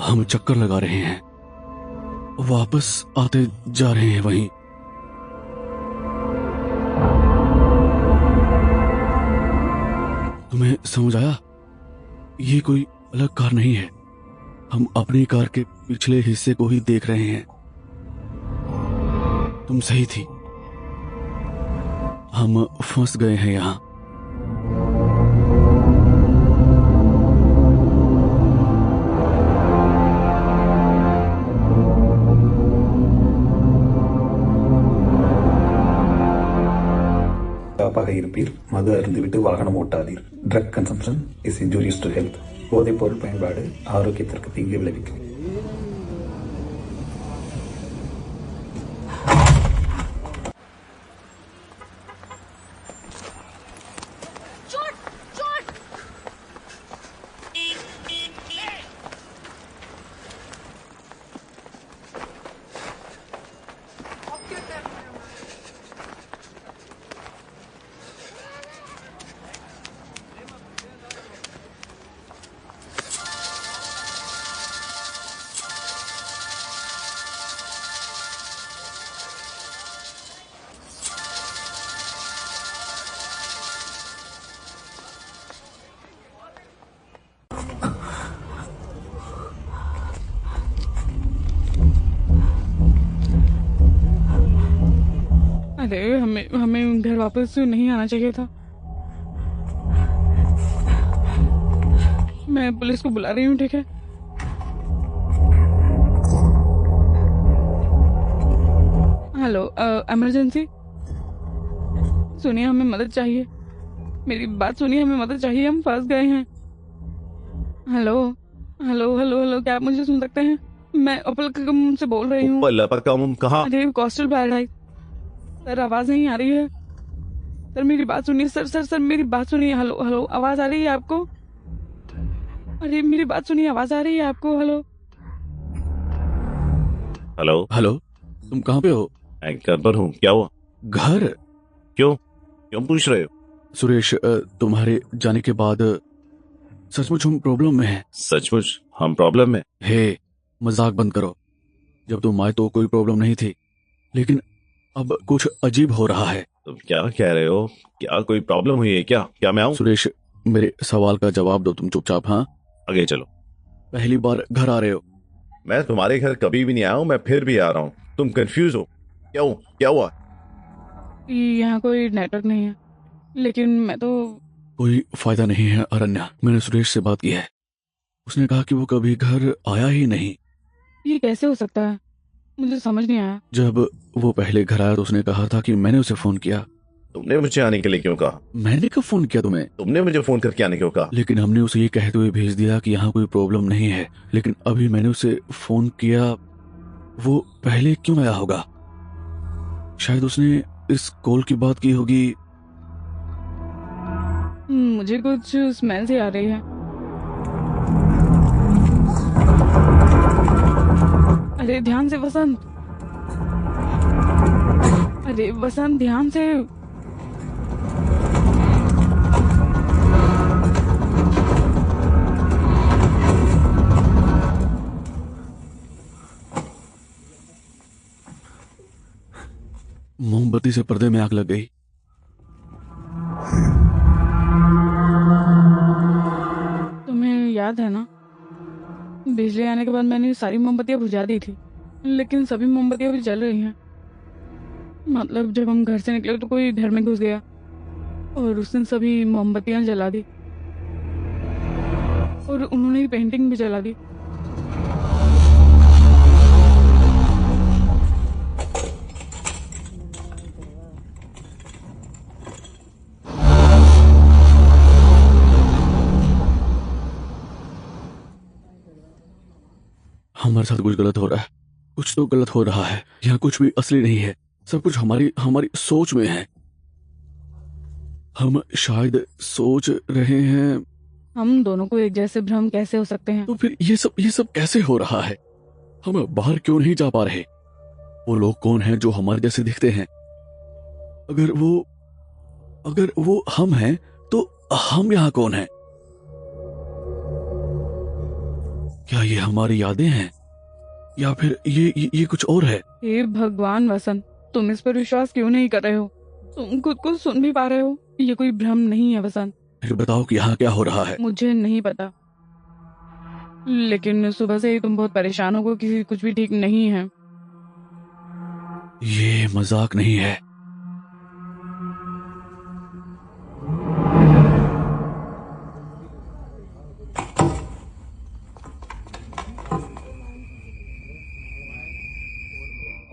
हम चक्कर लगा रहे हैं, वापस आते जा रहे हैं वहीं। तुम्हें समझ आया? ये कोई अलग कार नहीं है, हम अपनी कार के पिछले हिस्से को ही देख रहे हैं। तुम सही थी, हम फंस गए हैं यहां। பாதுகாப்பாக இருப்பீர். மது அருந்துவிட்டு வாகனம் ஓட்டாதீர். Drug consumption is injurious to health. போதைப் பொருள் பயன்பாடு ஆரோக்கியத்திற்கு தீங்கு விளைவிக்கும். अरे हमें घर वापस नहीं आना चाहिए था। मैं पुलिस को बुला रही हूँ, ठीक है? Hello, emergency. सुनिए, हमें मदद चाहिए। मेरी बात सुनिए, हमें मदद चाहिए, हम फंस गए हैं। हेलो हेलो हेलो हेलो, क्या आप मुझे सुन सकते हैं? मैं अपलकम से बोल रही हूँ। अपलकम कहाँ? अरे कोस्टल पैराडाइज। सर, आवाज नहीं आ रही है। सर, मेरी बात सुनिए। सर, मेरी बात सुनिए। हेलो हेलो, आवाज आ रही है आपको? अरे मेरी बात सुनिए, आवाज आ रही है आपको? हेलो हेलो हेलो, तुम कहाँ पे हो? मैं घर पर हूँ। क्या हुआ? घर? क्यों पूछ रहे हो? सुरेश, तुम्हारे जाने के बाद सचमुच हम प्रॉब्लम में हैं। सचमुच हम प्रॉब्लम में? हे, मजाक बंद करो। जब तुम आए तो कोई प्रॉब्लम नहीं थी, लेकिन अब कुछ अजीब हो रहा है। तुम क्या कह रहे हो? क्या कोई प्रॉब्लम हुई है क्या मैं आऊँ? सुरेश, मेरे सवाल का जवाब दो तुम चुपचाप। हाँ, आगे चलो। पहली बार घर आ रहे हो? मैं तुम्हारे घर कभी भी नहीं आया हूँ, मैं फिर भी आ रहा हूँ। तुम कंफ्यूज हो? क्या हुआ? यहाँ कोई नेटवर्क नहीं है, लेकिन मैं तो... कोई फायदा नहीं है अरन्या, मैंने सुरेश से बात की है। उसने कहा कि वो कभी घर आया ही नहीं। ये कैसे हो सकता है? मुझे समझ नहीं आया। जब वो पहले घर आया तो उसने कहा था कि मैंने उसे फोन किया। तुमने मुझे आने के लिए क्यों कहा? मैंने कब फोन किया तुम्हें? तुमने मुझे फोन करके आने क्यों कहा? लेकिन हमने उसे ये कहते हुए भेज दिया कि यहाँ कोई प्रॉब्लम नहीं है। लेकिन अभी मैंने उसे फोन किया, वो पहले क्यों आया होगा? शायद उसने इस कॉल की बात की होगी। मुझे कुछ स्मेल सी आ रही है। अरे ध्यान से वसंत। अरे वसंत, ध्यान से। मोमबत्ती से पर्दे में आग लग गई। तुम्हें याद है ना, बिजली आने के बाद मैंने सारी मोमबत्तियां बुझा दी थी। लेकिन सभी मोमबत्तियां भी जल रही हैं। मतलब जब हम घर से निकले तो कोई घर में घुस गया और उसने सभी मोमबत्तियां जला दी और उन्होंने पेंटिंग भी जला दी। हमारे साथ कुछ गलत हो रहा है, कुछ तो गलत हो रहा है। यहाँ कुछ भी असली नहीं है, सब कुछ हमारी हमारी सोच में है। हम शायद सोच रहे हैं। हम दोनों को एक जैसे भ्रम कैसे हो सकते हैं? तो फिर ये सब कैसे हो रहा है? हम बाहर क्यों नहीं जा पा रहे? वो लोग कौन हैं जो हमारे जैसे दिखते हैं? अगर वो हम हैं तो हम यहाँ कौन हैं? क्या ये हमारी यादें हैं या फिर ये कुछ और है? हे भगवान वसंत, तुम इस पर विश्वास क्यों नहीं कर रहे हो? तुम खुद को सुन भी पा रहे हो? ये कोई भ्रम नहीं है वसंत। फिर बताओ कि यहाँ क्या हो रहा है। मुझे नहीं पता, लेकिन सुबह से ही तुम बहुत परेशान हो, किसी कुछ भी ठीक नहीं है। ये मजाक नहीं है।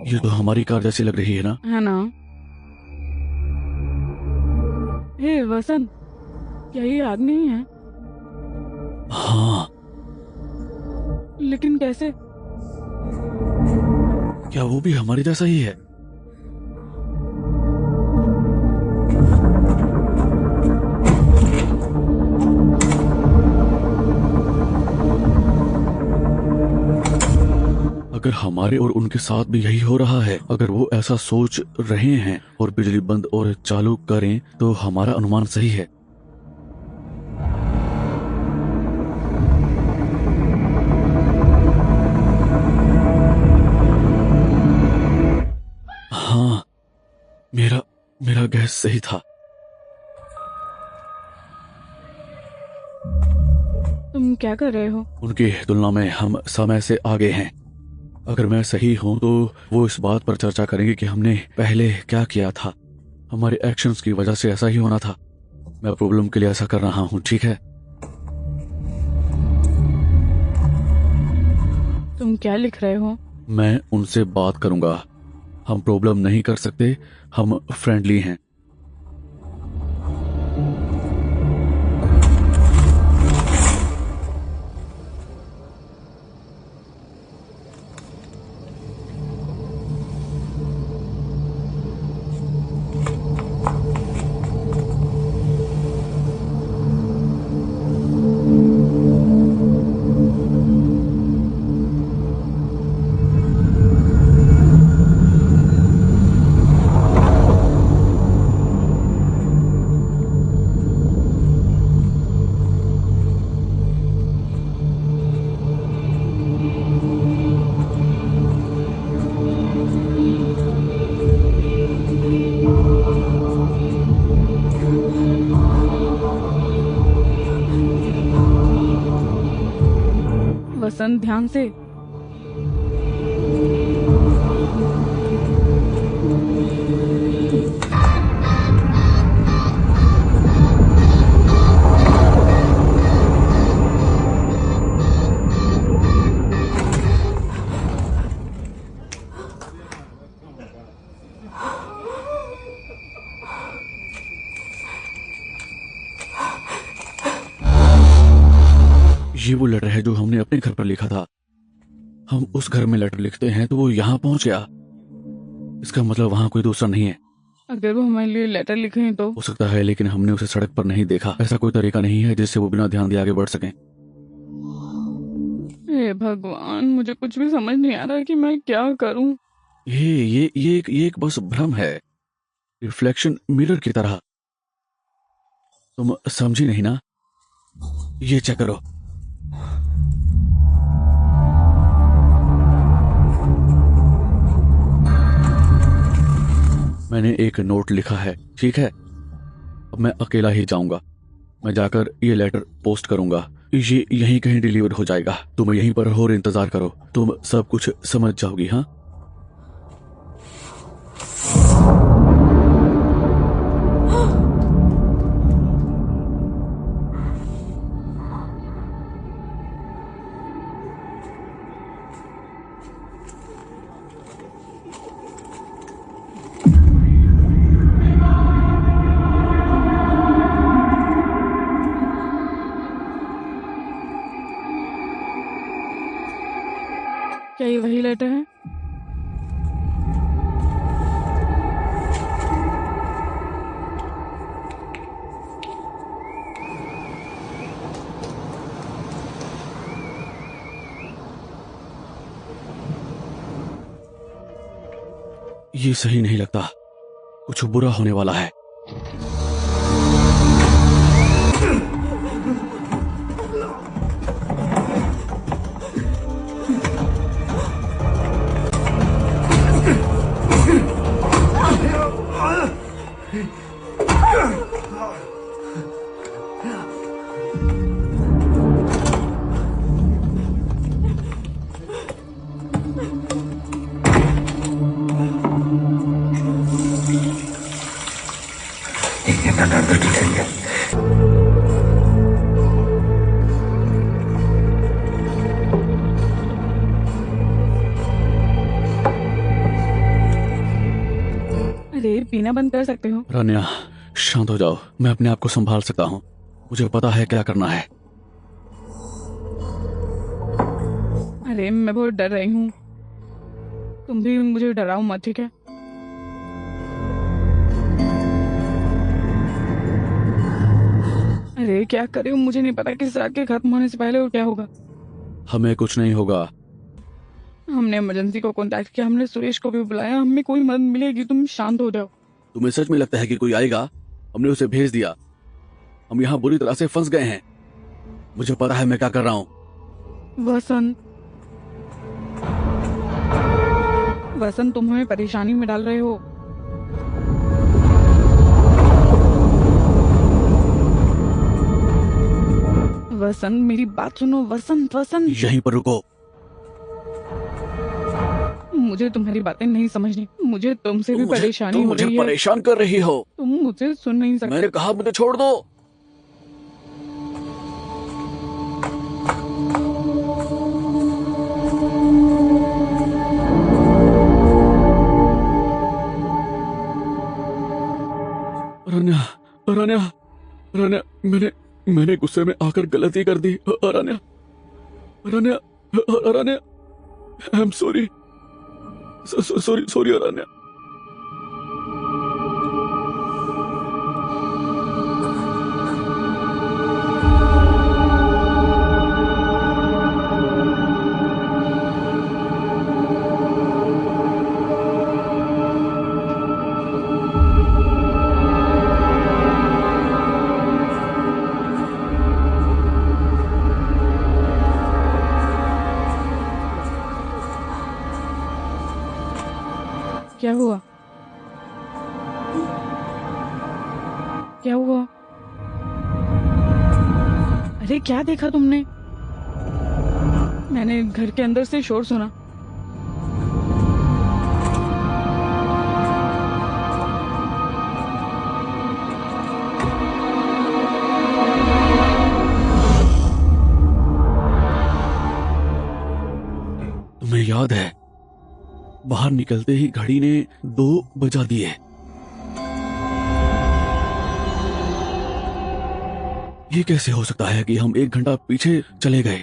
ये तो हमारी कार जैसी लग रही है ना? है ना? हे वसंत, क्या ये आग नहीं है? हाँ। लेकिन कैसे? क्या वो भी हमारी जैसा ही है? अगर हमारे और उनके साथ भी यही हो रहा है, अगर वो ऐसा सोच रहे हैं और बिजली बंद और चालू करें, तो हमारा अनुमान सही है। हाँ, मेरा गैस सही था। तुम क्या कर रहे हो? उनकी तुलना में हम समय से आगे हैं। अगर मैं सही हूं तो वो इस बात पर चर्चा करेंगे कि हमने पहले क्या किया था। हमारे एक्शंस की वजह से ऐसा ही होना था। मैं प्रॉब्लम के लिए ऐसा कर रहा हूं, ठीक है? तुम क्या लिख रहे हो? मैं उनसे बात करूंगा। हम प्रॉब्लम नहीं कर सकते, हम फ्रेंडली हैं। वसंत, ध्यान से। ये वो लेटर है जो हमने अपने घर पर लिखा था। हम उस घर में लेटर लिखते हैं तो वो यहाँ पहुंच गया। इसका मतलब वहाँ कोई दूसरा नहीं है। अगर वो हमारे लिए लेटर लिखे तो हो सकता है, लेकिन हमने उसे सड़क पर नहीं देखा। ऐसा कोई तरीका नहीं है जिससे वो बिना ध्यान दिए आगे बढ़ सकें। हे भगवान, मुझे कुछ भी समझ नहीं आ रहा कि मैं क्या करूं। ये एक बस भ्रम है, रिफ्लेक्शन मिरर की तरह। तुम समझी नहीं ना? ये चेक करो। मैंने एक नोट लिखा है, ठीक है? अब मैं अकेला ही जाऊंगा। मैं जाकर ये लेटर पोस्ट करूंगा। ये यहीं कहीं डिलीवर हो जाएगा। तुम यहीं पर और इंतजार करो, तुम सब कुछ समझ जाओगी। हाँ, क्या ये वही लेटर है? ये सही नहीं लगता, कुछ बुरा होने वाला है। अरे पीना बंद कर सकते हो? रन्या, शांत हो जाओ, मैं अपने आप को संभाल सकता हूँ, मुझे पता है क्या करना है। अरे मैं बहुत डर रही हूँ, तुम भी मुझे डराओ मत, ठीक है? अरे क्या करे, मुझे नहीं पता कि इस रात के खत्म होने से पहले और क्या होगा। हमें कुछ नहीं होगा। हमने इमरजेंसी को कांटेक्ट किया, हमने सुरेश को भी बुलाया, हमें कोई मदद मिलेगी, तुम शांत हो जाओ। तुम्हें सच में लगता है कि कोई आएगा? हमने उसे भेज दिया, हम यहाँ बुरी तरह से फंस गए हैं। मुझे पता है मैं क्या कर रहा हूँ। वसंत तुम हमें परेशानी में डाल रहे हो। वसंत मेरी बात सुनो, वसंत वसंत यहीं पर रुको। मुझे तुम्हारी बातें नहीं समझनी, मुझे तुमसे भी परेशानी हो रही है। मुझे परेशान कर रही हो। तुम मुझे सुन नहीं सकते। मैंने कहा मुझे छोड़ दो। रन्या, रन्या, रन्या, मैंने गुस्से में आकर गलती कर दी। रन्या, रन्या, रन्या, आई एम सॉरी, सॉरी रन्या। क्या हुआ? क्या हुआ? अरे क्या देखा तुमने? मैंने घर के अंदर से शोर सुना। तुम्हें याद है, बाहर निकलते ही घड़ी ने 2 बजा दिए। ये कैसे हो सकता है कि हम 1 घंटा पीछे चले गए?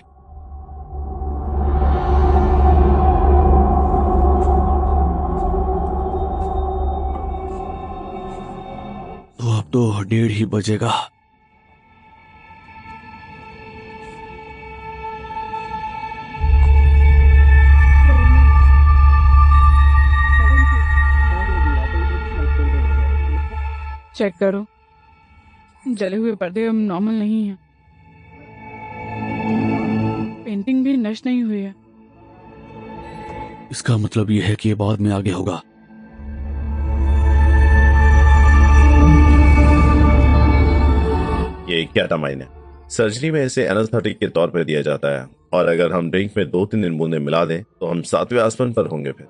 तो अब तो 1:30 ही बजेगा। चेक करो, जले हुए पर्दे अब नॉर्मल नहीं है, पेंटिंग भी नष्ट नहीं हुई है। इसका मतलब यह है कि ये बाद में आगे होगा। ये क्या था मायने? सर्जरी में इसे एनेस्थेटिक के तौर पर दिया जाता है और अगर हम ड्रिंक में 2-3 बूंदे मिला दें तो हम 7वें आसमान पर होंगे फिर।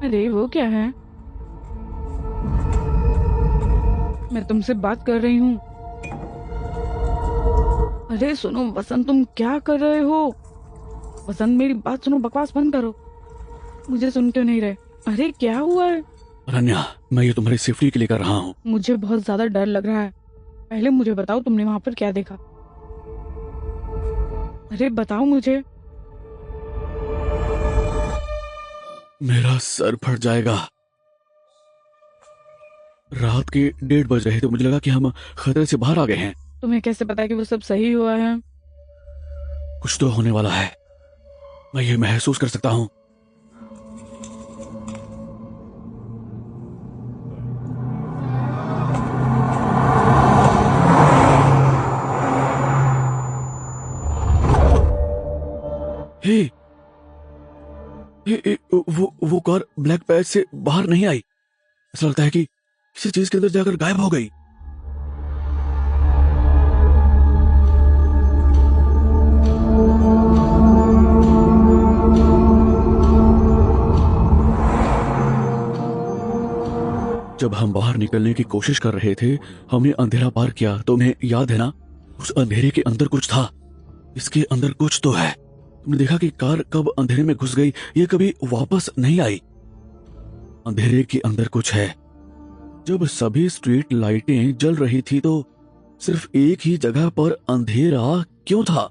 अरे वो क्या है? मैं तुमसे बात कर रही हूँ। अरे सुनो वसंत, तुम क्या कर रहे हो? वसंत मेरी बात सुनो, बकवास बंद करो। मुझे सुन क्यों नहीं रहे? अरे क्या हुआ है? रन्या, मैं ये तुम्हारी सेफ्टी के लिए कर रहा हूँ। मुझे बहुत ज्यादा डर लग रहा है। पहले मुझे बताओ तुमने वहां पर क्या देखा? अरे बताओ मुझे। मेरा सर फट जाएगा। रात के 1:30 बज रहे थे, मुझे लगा कि हम खतरे से बाहर आ गए हैं। तुम्हें कैसे पता है कि वो सब सही हुआ है? कुछ तो होने वाला है, मैं ये महसूस कर सकता हूँ। हे, वो कार ब्लैक पैच से बाहर नहीं आई। ऐसा लगता है कि किसी चीज के अंदर जाकर गायब हो गई। जब हम बाहर निकलने की कोशिश कर रहे थे, हमने अंधेरा पार किया। तुम्हें याद है ना? उस अंधेरे के अंदर कुछ था। इसके अंदर कुछ तो है। तुमने देखा कि कार कब अंधेरे में घुस गई, ये कभी वापस नहीं आई। अंधेरे के अंदर कुछ है। जब सभी स्ट्रीट लाइटें जल रही थी तो सिर्फ एक ही जगह पर अंधेरा क्यों था?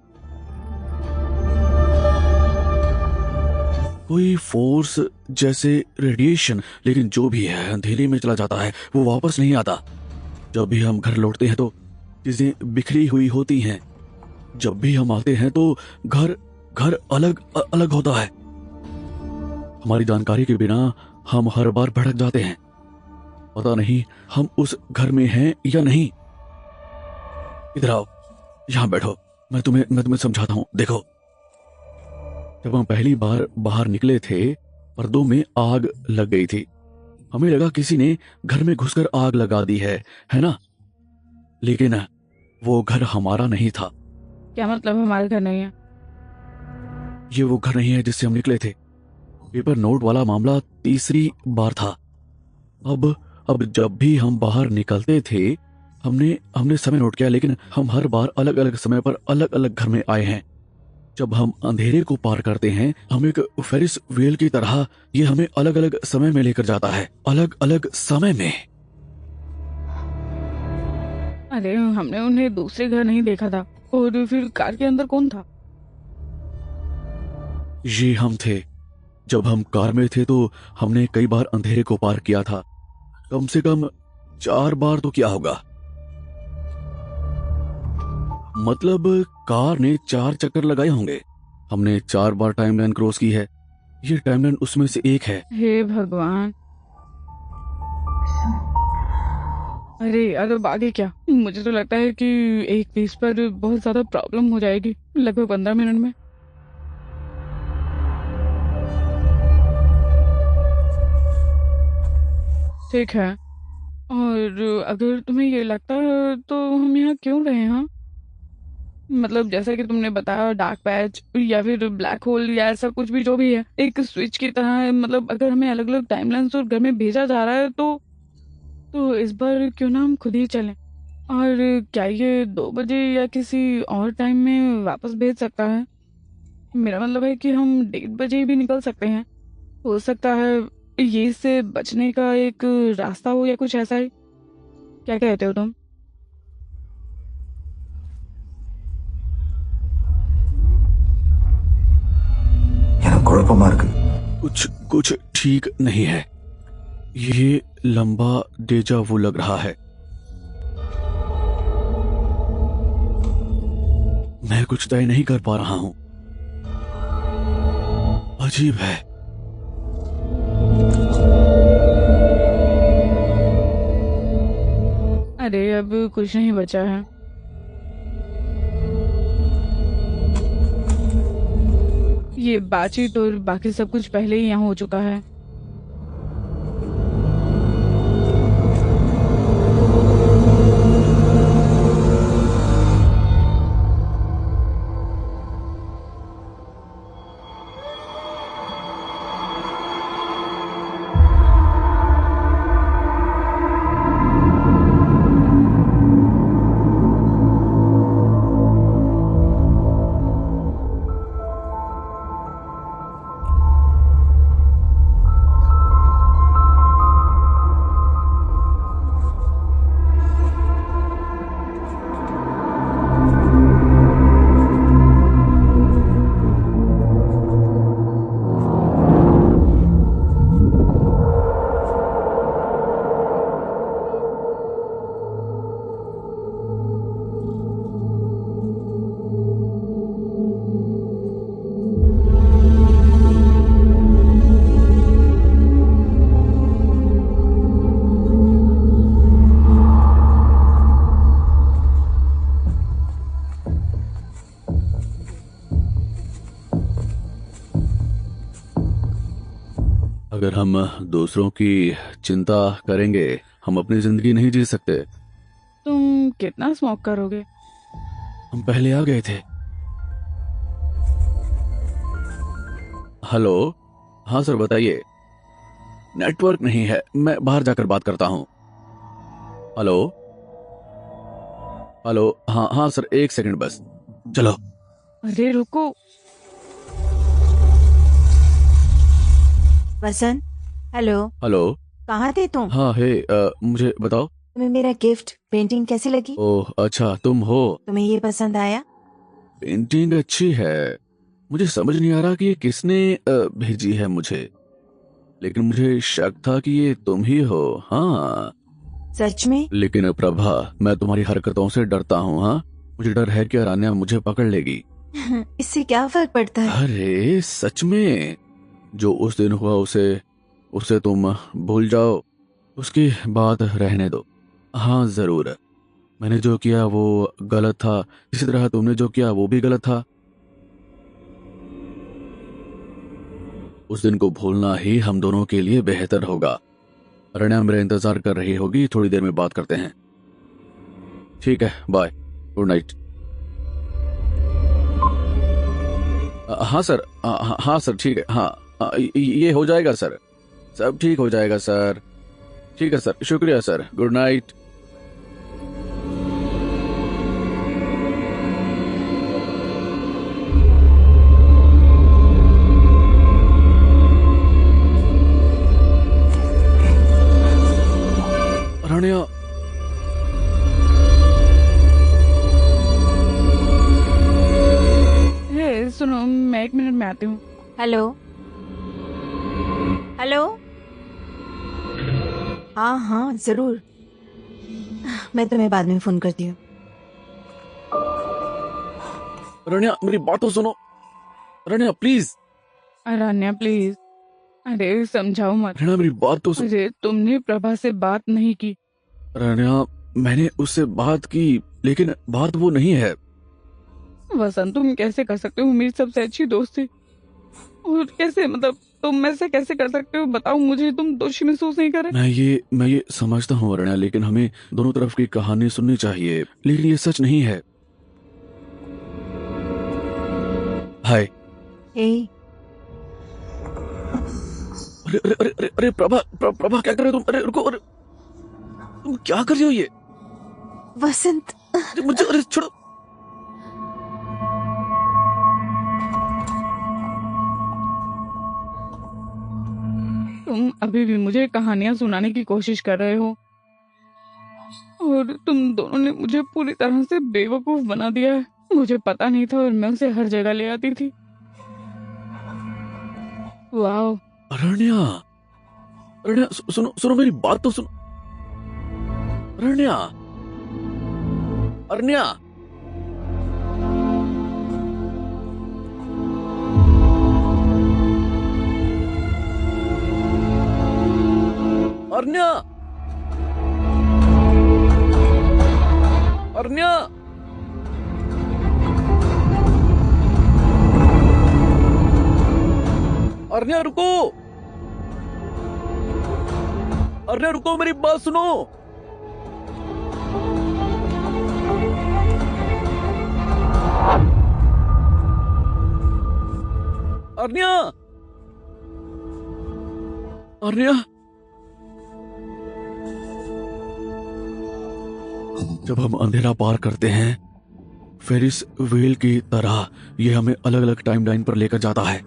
कोई फोर्स जैसे रेडिएशन, लेकिन जो भी है अंधेरे में चला जाता है, वो वापस नहीं आता। जब भी हम घर लौटते हैं तो चीजें बिखरी हुई होती हैं। जब भी हम आते हैं तो घर अलग अलग होता है। हमारी जानकारी के बिना हम हर बार भटक जाते हैं। पता नहीं हम उस घर में हैं या नहीं। इधर आओ, यहां बैठो, मैं तुम्हें समझाता हूं। देखो, जब हम पहली बार बाहर निकले थे, पर्दों में आग लग गई थी। हमें लगा किसी ने घर में घुसकर आग लगा दी है ना? लेकिन वो घर हमारा नहीं था। क्या मतलब हमारे घर नहीं है? ये वो घर नहीं है जिससे हम निकले थे। पेपर नोट वाला मामला तीसरी बार था। अब जब भी हम बाहर निकलते थे, हमने समय नोट किया, लेकिन हम हर बार अलग अलग समय पर अलग अलग घर में आए हैं। जब हम अंधेरे को पार करते हैं, हम एक फेरिस व्हील की तरह ये हमें अलग अलग समय में लेकर जाता है, अलग अलग समय में। अरे हमने उन्हें दूसरे घर नहीं देखा था। और फिर कार के अंदर कौन था? ये हम थे। जब हम कार में थे तो हमने कई बार अंधेरे को पार किया था। कम से कम 4 बार तो क्या होगा। मतलब कार ने 4 चक्कर लगाए होंगे। हमने 4 बार टाइमलाइन क्रॉस की है। ये टाइमलाइन उसमें से एक है। हे भगवान। अरे यार, अब आगे क्या? मुझे तो लगता है कि एक पीस पर बहुत ज्यादा प्रॉब्लम हो जाएगी, लगभग 15 मिनट में। ठीक है, और अगर तुम्हें ये लगता है तो हम यहाँ क्यों रहे? हाँ, मतलब जैसा कि तुमने बताया, डार्क पैच या फिर ब्लैक होल या ऐसा कुछ भी, जो भी है, एक स्विच की तरह है। मतलब अगर हमें अलग अलग टाइमलाइंस और घर में भेजा जा रहा है तो इस बार क्यों ना हम खुद ही चलें। और क्या ये 2 बजे या किसी और टाइम में वापस भेज सकता है? मेरा मतलब है कि हम 1:30 बजे भी निकल सकते हैं। हो सकता है ये इससे बचने का एक रास्ता हो या कुछ ऐसा ही। क्या कहते हो तुम? कुछ ठीक नहीं है। ये लंबा डेजा वू लग रहा है। मैं कुछ तय नहीं कर पा रहा हूं। अजीब है। अरे अब कुछ नहीं बचा है। ये बातचीत और बाकी सब कुछ पहले ही यहाँ हो चुका है। अगर हम दूसरों की चिंता करेंगे हम अपनी जिंदगी नहीं जी सकते। तुम कितना स्मोक करोगे? हम पहले आ गए थे। हेलो, हाँ सर बताइए। नेटवर्क नहीं है, मैं बाहर जाकर बात करता हूँ। हेलो हेलो, हाँ हाँ सर, एक सेकंड बस, चलो। अरे रुको। वसंत, हेलो। हेलो, कहाँ थे तुम? हाँ है, मुझे बताओ। तुम्हें मेरा गिफ्ट पेंटिंग कैसी लगी? ओह अच्छा, तुम हो। तुम्हें ये पसंद आया? पेंटिंग अच्छी है। मुझे समझ नहीं आ रहा कि ये किसने भेजी है मुझे, लेकिन मुझे शक था कि ये तुम ही हो। हाँ सच में? लेकिन प्रभा, मैं तुम्हारी हरकतों से डरता हूँ। हाँ, मुझे डर है कि अरान्या मुझे पकड़ लेगी। इससे क्या फर्क पड़ता है? अरे सच में, जो उस दिन हुआ उसे तुम भूल जाओ, उसकी बात रहने दो। हाँ जरूर, मैंने जो किया वो गलत था, इसी तरह तुमने जो किया वो भी गलत था। उस दिन को भूलना ही हम दोनों के लिए बेहतर होगा। अरण्या मेरा इंतजार कर रही होगी, थोड़ी देर में बात करते हैं। ठीक है, बाय, गुड नाइट। हाँ सर, हाँ सर, ठीक है। हाँ ये हो जाएगा सर, सब ठीक हो जाएगा सर। ठीक है सर, शुक्रिया सर, गुड नाइट। अरण्या, हे सुनो, मैं 1 मिनट में आती हूँ। हेलो हेलो, हाँ हाँ जरूर, मैं तुम्हें बाद में फोन करती हूँ। अरण्या मेरी बात तो सुनो। अरण्या प्लीज। अरण्या प्लीज, अरे समझाओ मत। अरण्या मेरी बात तो सुनो। अरे तुमने प्रभा से बात नहीं की? अरण्या, मैंने उससे बात की, लेकिन बात वो नहीं है। वसंत, तुम कैसे कर सकते हो? मेरी सबसे अच्छी दोस्त थी, और कैसे, मतलब तुम ऐसे कैसे कर सकते हो? बताओ मुझे, तुम दोषी महसूस नहीं कर रहे? मैं ये समझता हूँ अरण्या, लेकिन हमें दोनों तरफ की कहानी सुननी चाहिए। लेकिन ये सच नहीं है। हाय। हे, अरे अरे अरे अरे अरे प्रभा, प्रभा क्या कर रहे हो तुम? अरे रुको, अरे तुम क्या कर रही हो ये? वसंत, मुझे, अरे छोड़ो। तुम अभी भी मुझे कहानियां सुनाने की कोशिश कर रहे हो, और तुम दोनों ने मुझे पूरी तरह से बेवकूफ बना दिया है। मुझे पता नहीं था और मैं उसे हर जगह ले आती थी। वाह। अरण्या, अरण्या सुनो सुनो, मेरी बात तो सुनो। अरण्या, अरण्या, अरण्या, अरण्या, अरण्या रुको, अरण्या रुको, मेरी बात सुनो। अरण्या, अरण्या, जब हम अंधेरा पार करते हैं फिर इस व्हील की तरह ये हमें अलग अलग टाइमलाइन पर लेकर जाता है।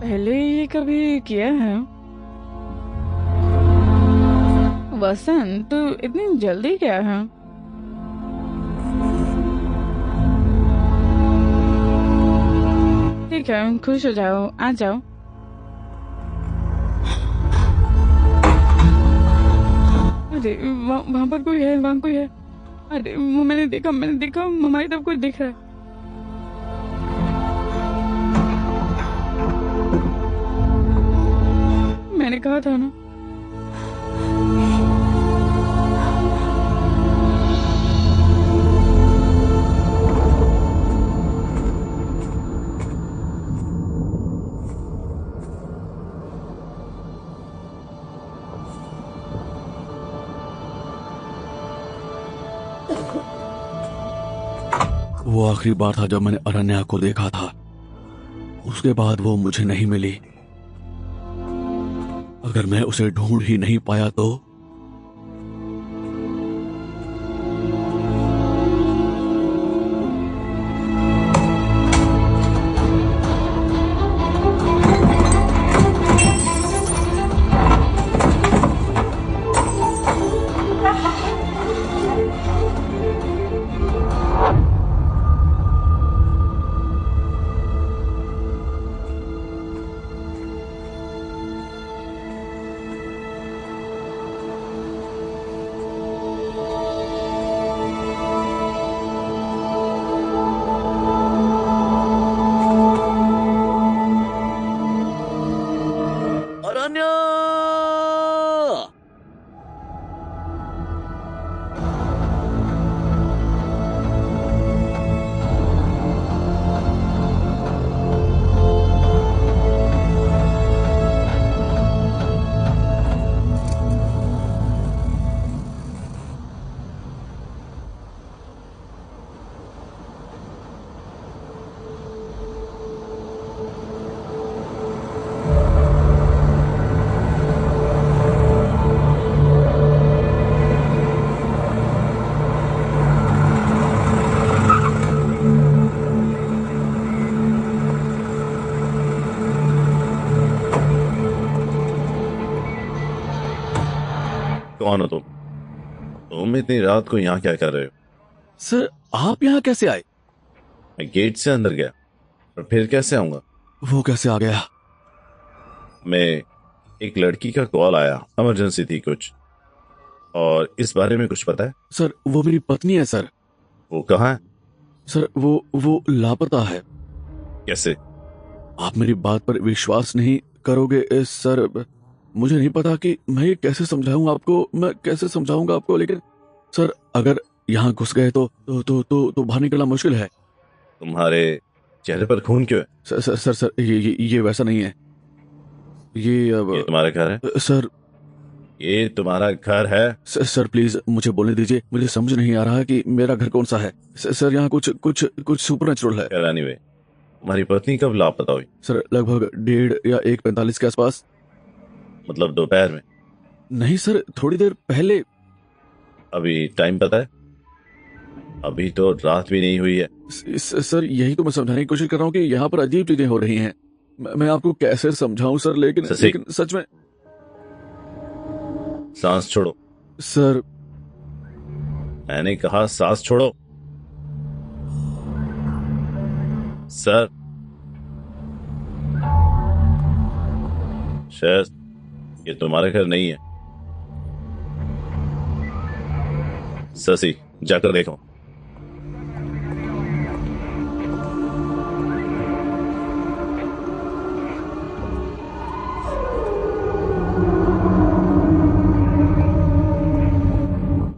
पहले ये कभी किया है? वसंत, इतनी जल्दी क्या है? ठीक है, खुश हो जाओ, आ जाओ। अरे वहाँ पर कोई है, वहाँ कोई है। अरे मैंने देखा हमारी तरफ कोई दिख रहा है। मैंने कहा था ना। वो आखिरी बार था जब मैंने अरण्या को देखा था। उसके बाद वो मुझे नहीं मिली। अगर मैं उसे ढूंढ ही नहीं पाया तो कौन हो तुम? तुम इतनी रात को यहाँ क्या कर रहे हो? सर, आप यहाँ कैसे आए? मैं गेट से अंदर गया और फिर कैसे आऊंगा? वो कैसे आ गया? मैं एक लड़की का कॉल आया, इमरजेंसी थी कुछ, और इस बारे में कुछ पता है? सर, वो मेरी पत्नी है सर। वो कहाँ है? सर वो लापता है। कैसे? आप मेरी बात पर विश्वास नहीं करोगे सर। मुझे नहीं पता कि मैं ये कैसे समझाऊंगा आपको, लेकिन सर अगर यहाँ घुस गए तो बाहर निकलना मुश्किल है। तुम्हारे चेहरे पर खून क्यों है? सर ये वैसा नहीं है। ये तुम्हारा घर है? सर ये तुम्हारा घर है? सर प्लीज मुझे बोलने दीजिए। मुझे समझ नहीं आ रहा कि मेरा घर कौन सा है। सर यहाँ कुछ सुपरनैचुरल है। एनीवे, तुम्हारी पत्नी कब लापता हुई? सर लगभग 1:30 या 1:45 के आसपास। मतलब दोपहर में? नहीं सर, थोड़ी देर पहले। अभी टाइम पता है? अभी तो रात भी नहीं हुई है। सर यही तो मैं समझाने की कोशिश कर रहा हूँ कि यहाँ पर अजीब चीजें हो रही हैं। मैं आपको कैसे समझाऊं सर, लेकिन सच में। सांस छोड़ो। सर मैंने कहा सांस छोड़ो। सर शायद ये तुम्हारा घर नहीं है। ससी, जाकर देखो।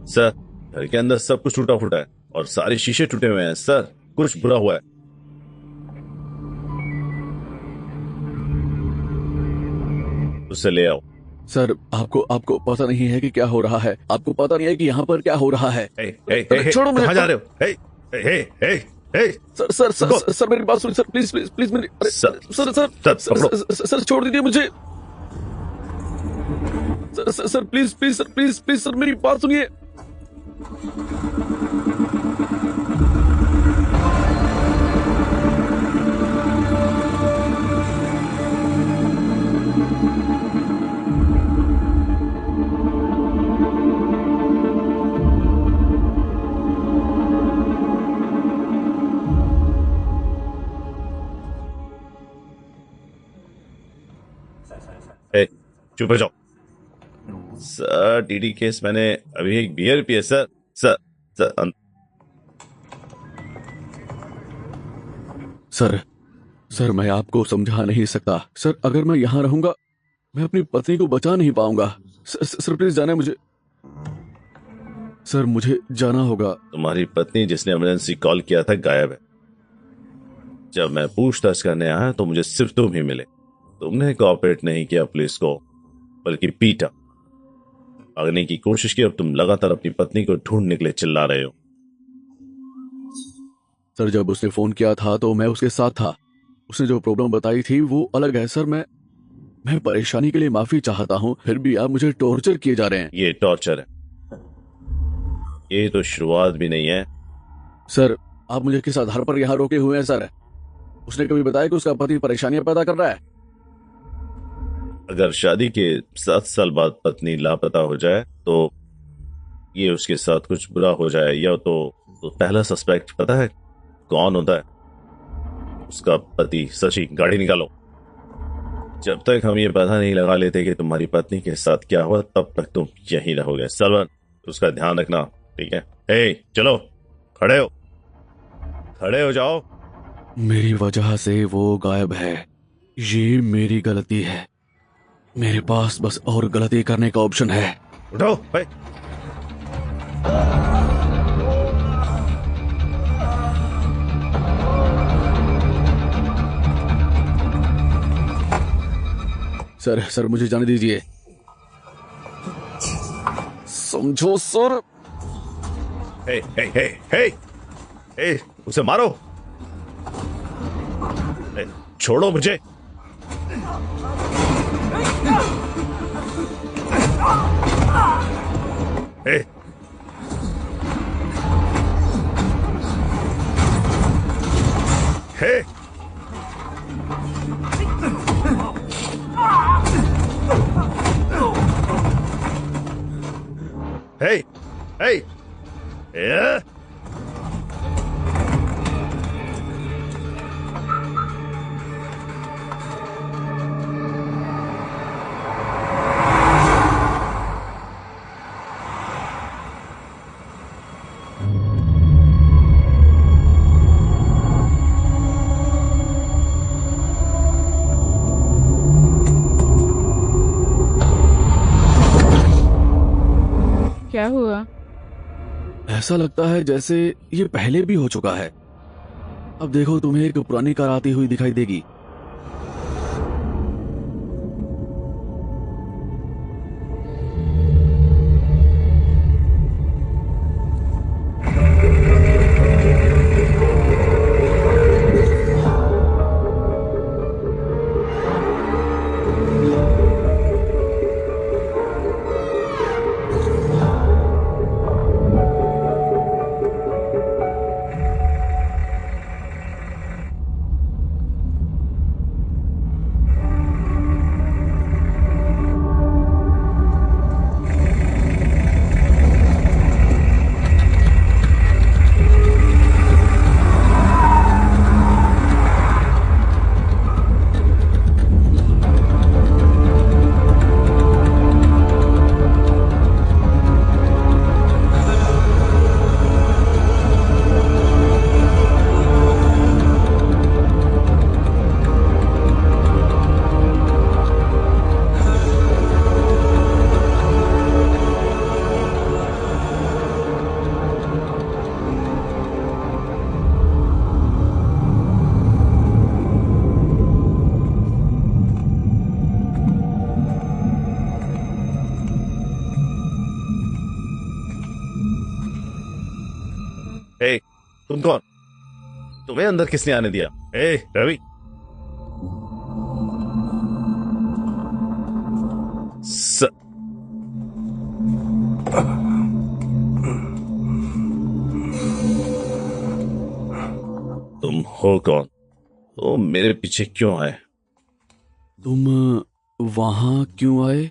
सर, घर के अंदर सब कुछ टूटा फूटा है और सारे शीशे टूटे हुए हैं। सर, कुछ बुरा हुआ है। उसे ले आओ। सर आपको पता नहीं है कि क्या हो रहा है। आपको पता नहीं है कि यहाँ पर क्या हो रहा है। छोड़ो मुझे। कहाँ जा रहे हो? सर मेरी बात सुनिए सर, प्लीज मेरी। सर छोड़ दीजिए मुझे। सर प्लीज सर मेरी बात सुनिए। चुप हो जाओ। सर, डीडी केस मैंने अभी एक बियर पी है। सर मैं आपको समझा नहीं सकता। सर अगर मैं यहाँ रहूंगा मैं अपनी पत्नी को बचा नहीं पाऊंगा। सर प्लीज जाने मुझे। सर मुझे जाना होगा। तुम्हारी पत्नी जिसने इमरजेंसी कॉल किया था गायब है। जब मैं पूछताछ करने आया तो मुझे सिर्फ तुम ही मिले। तुमने कोऑपरेट नहीं किया पुलिस को, बल्कि पीटा, भागने की कोशिश की और तुम लगातार अपनी पत्नी को ढूंढ निकले चिल्ला रहे हो। सर जब उसने फोन किया था तो मैं उसके साथ था। उसने जो प्रॉब्लम बताई थी वो अलग है। सर मैं परेशानी के लिए माफी चाहता हूँ, फिर भी आप मुझे टॉर्चर किए जा रहे हैं। ये टॉर्चर है, ये तो शुरुआत भी नहीं है। सर आप मुझे किस आधार पर यहाँ रोके हुए हैं? सर उसने कभी बताया कि उसका पति परेशानियां पैदा कर रहा है? अगर शादी के 7 साल बाद पत्नी लापता हो जाए तो ये उसके साथ कुछ बुरा हो जाए, या तो पहला सस्पेक्ट पता है कौन होता है? उसका पति। शशि, गाड़ी निकालो। जब तक हम ये पता नहीं लगा लेते कि तुम्हारी पत्नी के साथ क्या हुआ तब तक तुम यहीं रहोगे। सलमान, उसका ध्यान रखना, ठीक है? चलो, खड़े हो जाओ। मेरी वजह से वो गायब है, ये मेरी गलती है। मेरे पास बस और गलती करने का ऑप्शन है। उठो भाई। सर मुझे जाने दीजिए। समझो सर। उसे मारो। छोड़ो मुझे। क्या हुआ? ऐसा लगता है जैसे ये पहले भी हो चुका है। अब देखो, तुम्हें एक पुरानी कार आती हुई दिखाई देगी। ए, तुम कौन? तुम्हें अंदर किसने आने दिया? ए रवि, तुम हो कौन? तुम मेरे पीछे क्यों आए? तुम वहां क्यों आए?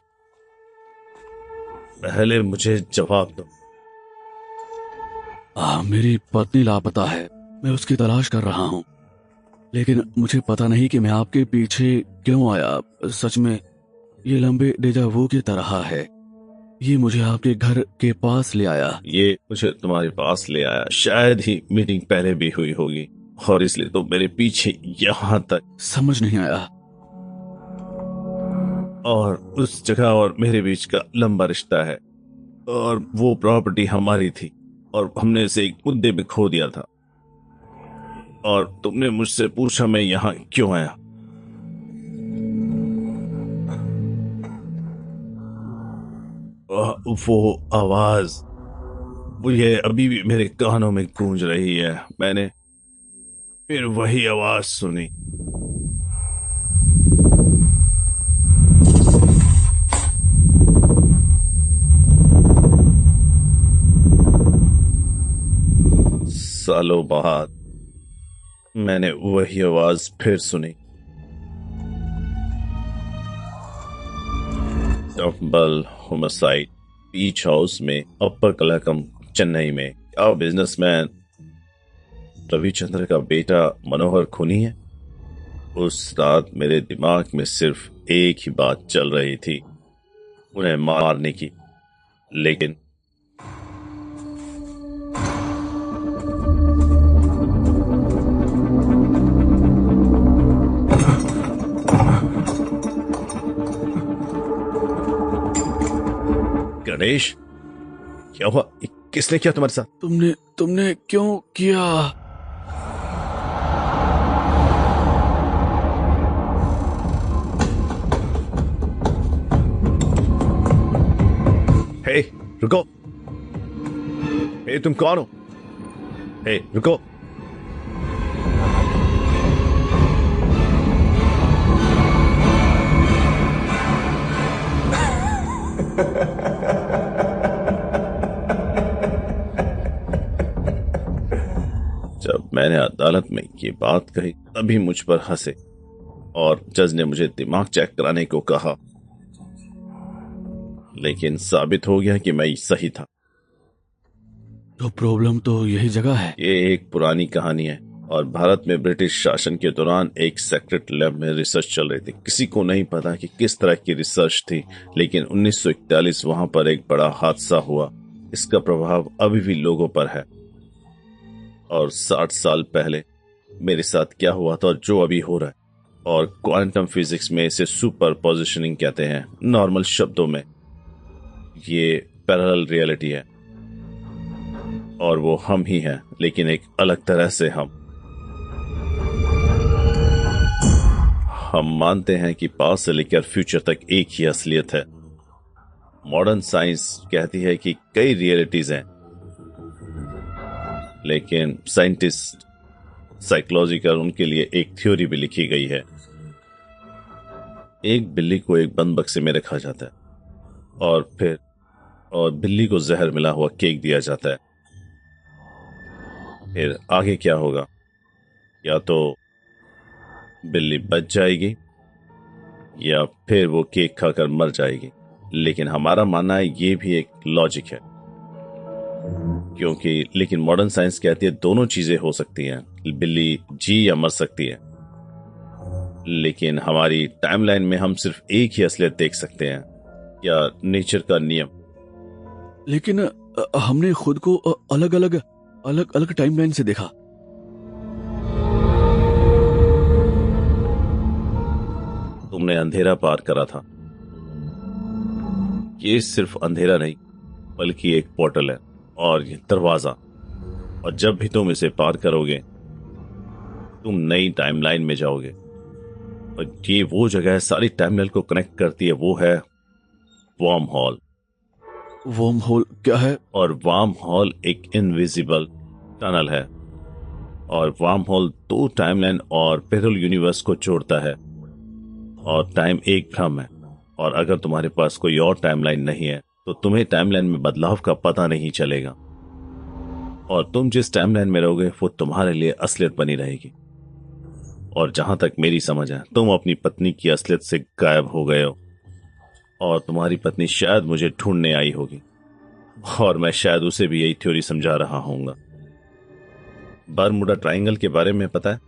पहले मुझे जवाब दो। मेरी पत्नी लापता है। मैं उसकी तलाश कर रहा हूँ, लेकिन मुझे पता नहीं कि मैं आपके पीछे क्यों आया। सच में ये लंबे डेजा वू की तरह है। ये मुझे आपके घर के पास ले आया। ये मुझे तुम्हारे पास ले आया। शायद ही मीटिंग पहले भी हुई होगी और इसलिए तो मेरे पीछे यहाँ तक। समझ नहीं आया। और उस जगह और मेरे बीच का लंबा रिश्ता है और वो प्रॉपर्टी हमारी थी और हमने इसे एक मुद्दे में खो दिया था। और तुमने मुझसे पूछा मैं यहाँ क्यों आया। वो आवाज, वो ये अभी भी मेरे कानों में गूंज रही है। मैंने फिर वही आवाज सुनी। सालों बाद मैंने वही आवाज फिर सुनी। डम्बल होमिसाइड, बीच हाउस में, अपर कलाकम, चेन्नई में। क्या बिजनेसमैन रविचंद्र का बेटा मनोहर खूनी है? उस रात मेरे दिमाग में सिर्फ एक ही बात चल रही थी, उन्हें मारने की। लेकिन गणेश, क्या हुआ? किसने किया तुम्हारे साथ? तुमने क्यों किया? हे, रुको। हे, तुम कौन हो? हे, रुको। जब मैंने अदालत में ये बात कही तभी मुझ पर हंसे और जज ने मुझे दिमाग चेक कराने को कहा, लेकिन साबित हो गया कि मैं सही था। तो प्रॉब्लम तो यही जगह है। ये एक पुरानी कहानी है और भारत में ब्रिटिश शासन के दौरान एक सेक्रेट लैब में रिसर्च चल रही थी। किसी को नहीं पता कि किस तरह की रिसर्च थी, लेकिन 1941 वहां पर एक बड़ा हादसा हुआ। इसका प्रभाव अभी भी लोगों पर है। और 60 साल पहले मेरे साथ क्या हुआ था और जो अभी हो रहा है, और क्वांटम फिजिक्स में इसे सुपर पोजिशनिंग कहते हैं। नॉर्मल शब्दों में ये पैरेलल रियलिटी है और वो हम ही हैं, लेकिन एक अलग तरह से हम मानते हैं कि पास्ट से लेकर फ्यूचर तक एक ही असलियत है। मॉडर्न साइंस कहती है कि कई रियलिटीज हैं, लेकिन साइंटिस्ट साइकोलॉजिकल उनके लिए एक थ्योरी भी लिखी गई है। एक बिल्ली को एक बंद बक्से में रखा जाता है और बिल्ली को जहर मिला हुआ केक दिया जाता है। फिर आगे क्या होगा? या तो बिल्ली बच जाएगी या फिर वो केक खाकर मर जाएगी। लेकिन हमारा मानना है ये भी एक लॉजिक है, लेकिन मॉडर्न साइंस कहती है दोनों चीजें हो सकती हैं, बिल्ली जी या मर सकती है। लेकिन हमारी टाइमलाइन में हम सिर्फ एक ही असलियत देख सकते हैं, या नेचर का नियम। लेकिन हमने खुद को अलग अलग टाइमलाइन से देखा। तुमने अंधेरा पार करा था। ये सिर्फ अंधेरा नहीं बल्कि एक पोर्टल है और ये दरवाजा, और जब भी तुम इसे पार करोगे तुम नई टाइमलाइन में जाओगे। और ये वो जगह है सारी टाइमलाइन को कनेक्ट करती है, वो है वर्म हॉल। वर्म हॉल क्या है? और वर्म हॉल एक इनविजिबल टनल है, और वर्म हॉल दो टाइमलाइन और पैरेलल यूनिवर्स को जोड़ता है। और टाइम एक भ्रम है, और अगर तुम्हारे पास कोई और टाइमलाइन नहीं है तो तुम्हें टाइमलाइन में बदलाव का पता नहीं चलेगा, और तुम जिस टाइमलाइन में रहोगे वो तुम्हारे लिए असलियत बनी रहेगी। और जहां तक मेरी समझ है तुम अपनी पत्नी की असलियत से गायब हो गए हो, और तुम्हारी पत्नी शायद मुझे ढूंढने आई होगी, और मैं शायद उसे भी यही थ्योरी समझा रहा होऊंगा। बरमुडा ट्रायंगल के बारे में पता है?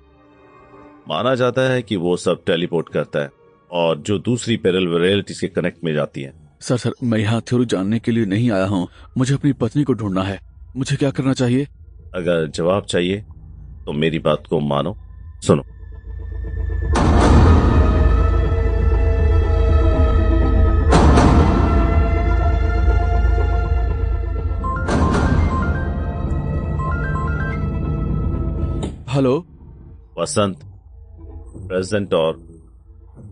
माना जाता है कि वो सब टेलीपोर्ट करता है और जो दूसरी पैरेलल रियलिटीज के कनेक्ट में जाती है। सर मैं यहाँ थ्योरी जानने के लिए नहीं आया हूँ, मुझे अपनी पत्नी को ढूंढना है। मुझे क्या करना चाहिए? अगर जवाब चाहिए तो मेरी बात को मानो, सुनो। हेलो। वसंत, प्रेजेंट और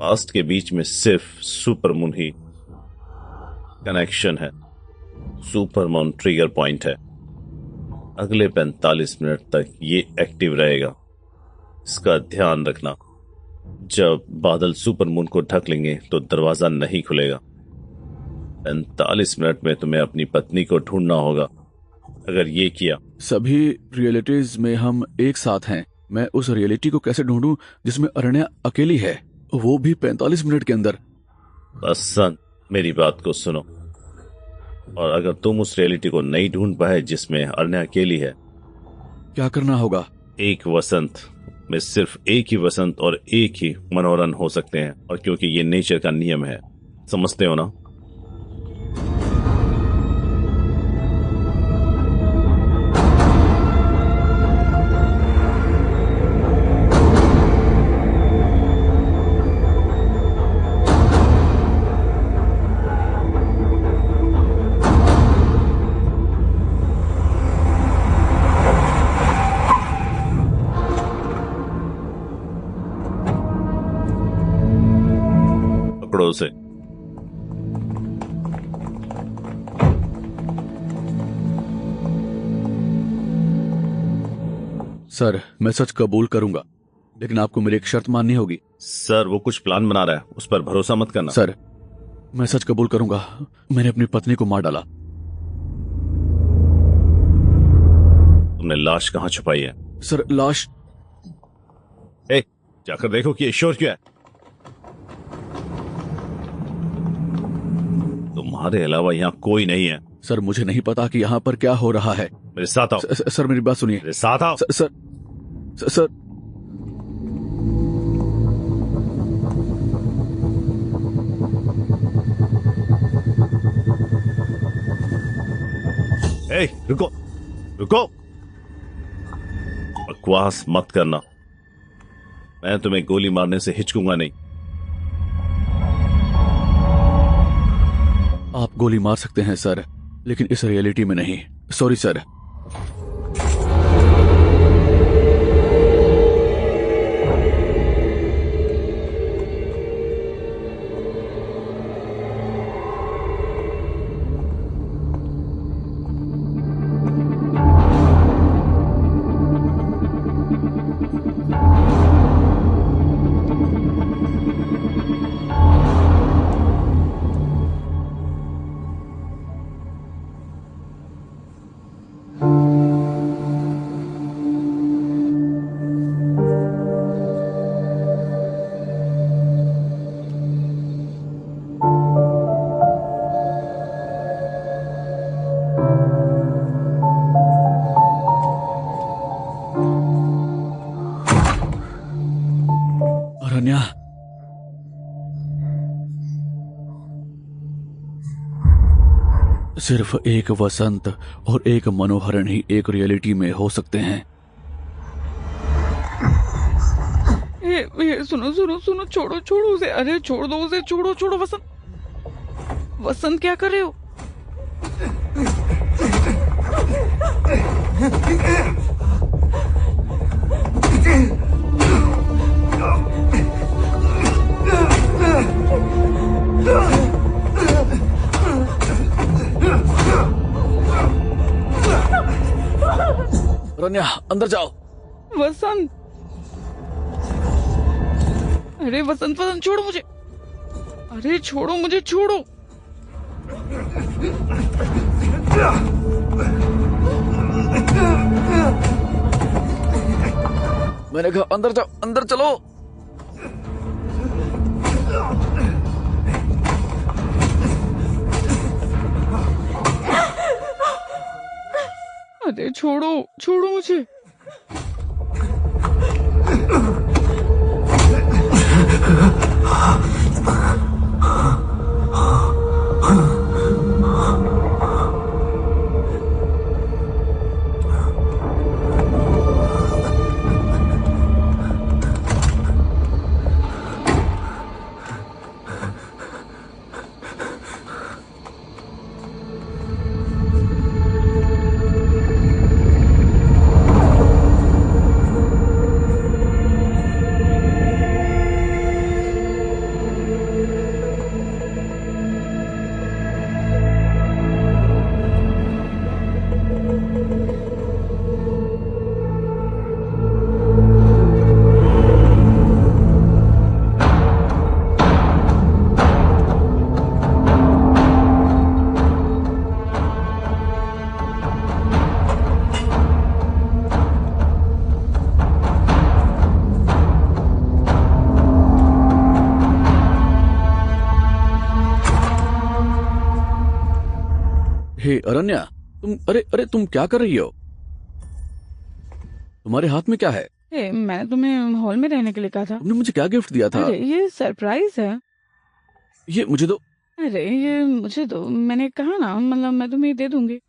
पास्ट के बीच में सिर्फ सुपरमून ही कनेक्शन है। सुपरमून ट्रिगर पॉइंट है। अगले 45 मिनट तक ये एक्टिव रहेगा, इसका ध्यान रखना। जब बादल सुपरमून को ढक लेंगे तो दरवाजा नहीं खुलेगा। 45 मिनट में तुम्हें अपनी पत्नी को ढूंढना होगा। अगर ये किया, सभी रियलिटीज में हम एक साथ हैं। मैं उस रियलिटी को कैसे ढूंढूं जिसमें अरण्या अकेली है, वो भी 45 मिनट के अंदर? बसंत, मेरी बात को सुनो। और अगर तुम उस रियलिटी को नहीं ढूंढ पाए जिसमें अरण्या अकेली है, क्या करना होगा? एक वसंत में सिर्फ एक ही वसंत और एक ही मनोरन हो सकते हैं, और क्योंकि ये नेचर का नियम है, समझते हो ना? पकड़ो उसे। सर मैं सच कबूल करूंगा, लेकिन आपको मेरी एक शर्त माननी होगी। सर वो कुछ प्लान बना रहा है, उस पर भरोसा मत करना। सर मैं सच कबूल करूंगा, मैंने अपनी पत्नी को मार डाला। तुमने लाश कहाँ छुपाई है? सर लाश, जाकर देखो कि ये शोर क्या है। तुम्हारे अलावा यहाँ कोई नहीं है। सर मुझे नहीं पता कि यहाँ पर क्या हो रहा है। मेरे साथ आओ। सर मेरी बात सुनिए। मेरे साथ आओ। सर रुको रुको, बकवास मत करना। मैं तुम्हें गोली मारने से हिचकूंगा नहीं। आप गोली मार सकते हैं सर, लेकिन इस रियलिटी में नहीं। Sorry sir. अरण्या, सिर्फ एक वसंत और एक मनोहरण ही एक रियलिटी में हो सकते हैं। ये सुनो सुनो सुनो, छोड़ो छोड़ो उसे, अरे छोड़ दो उसे, छोड़ो छोड़ो। वसंत, वसंत क्या कर रहे हो? रन्या, अंदर जाओ। वसंत, अरे वसंत वसंत छोड़ो मुझे, अरे छोड़ो मुझे, छोड़ो। मैंने कहा अंदर जाओ, अंदर चलो। अरे छोड़ो छोड़ो मुझे। हे अरण्या, तुम अरे तुम क्या कर रही हो? तुम्हारे हाथ में क्या है? मैंने तुम्हें हॉल में रहने के लिए कहा था। तुमने मुझे क्या गिफ्ट दिया था? अरे ये सरप्राइज है। ये मुझे दो। अरे ये मुझे दो, मैंने कहा ना, मतलब मैं तुम्हें दे दूंगी।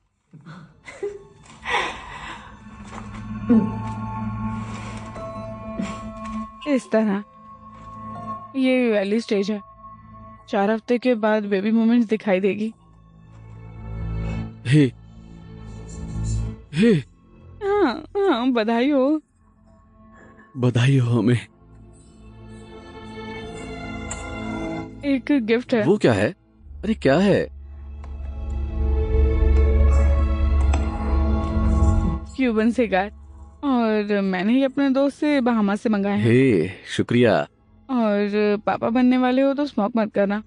इस तरह ये वैली स्टेज है, 4 हफ्ते के बाद बेबी मोमेंट्स दिखाई देगी। हे हे, हाँ हाँ, बधाई हो। बधाई हो हमें। एक गिफ्ट है। वो क्या है? अरे क्या है? क्यूबन सिगार, और मैंने ही अपने दोस्त से बहामा से मंगाया है। हे शुक्रिया। और पापा बनने वाले हो तो स्मोक मत करना।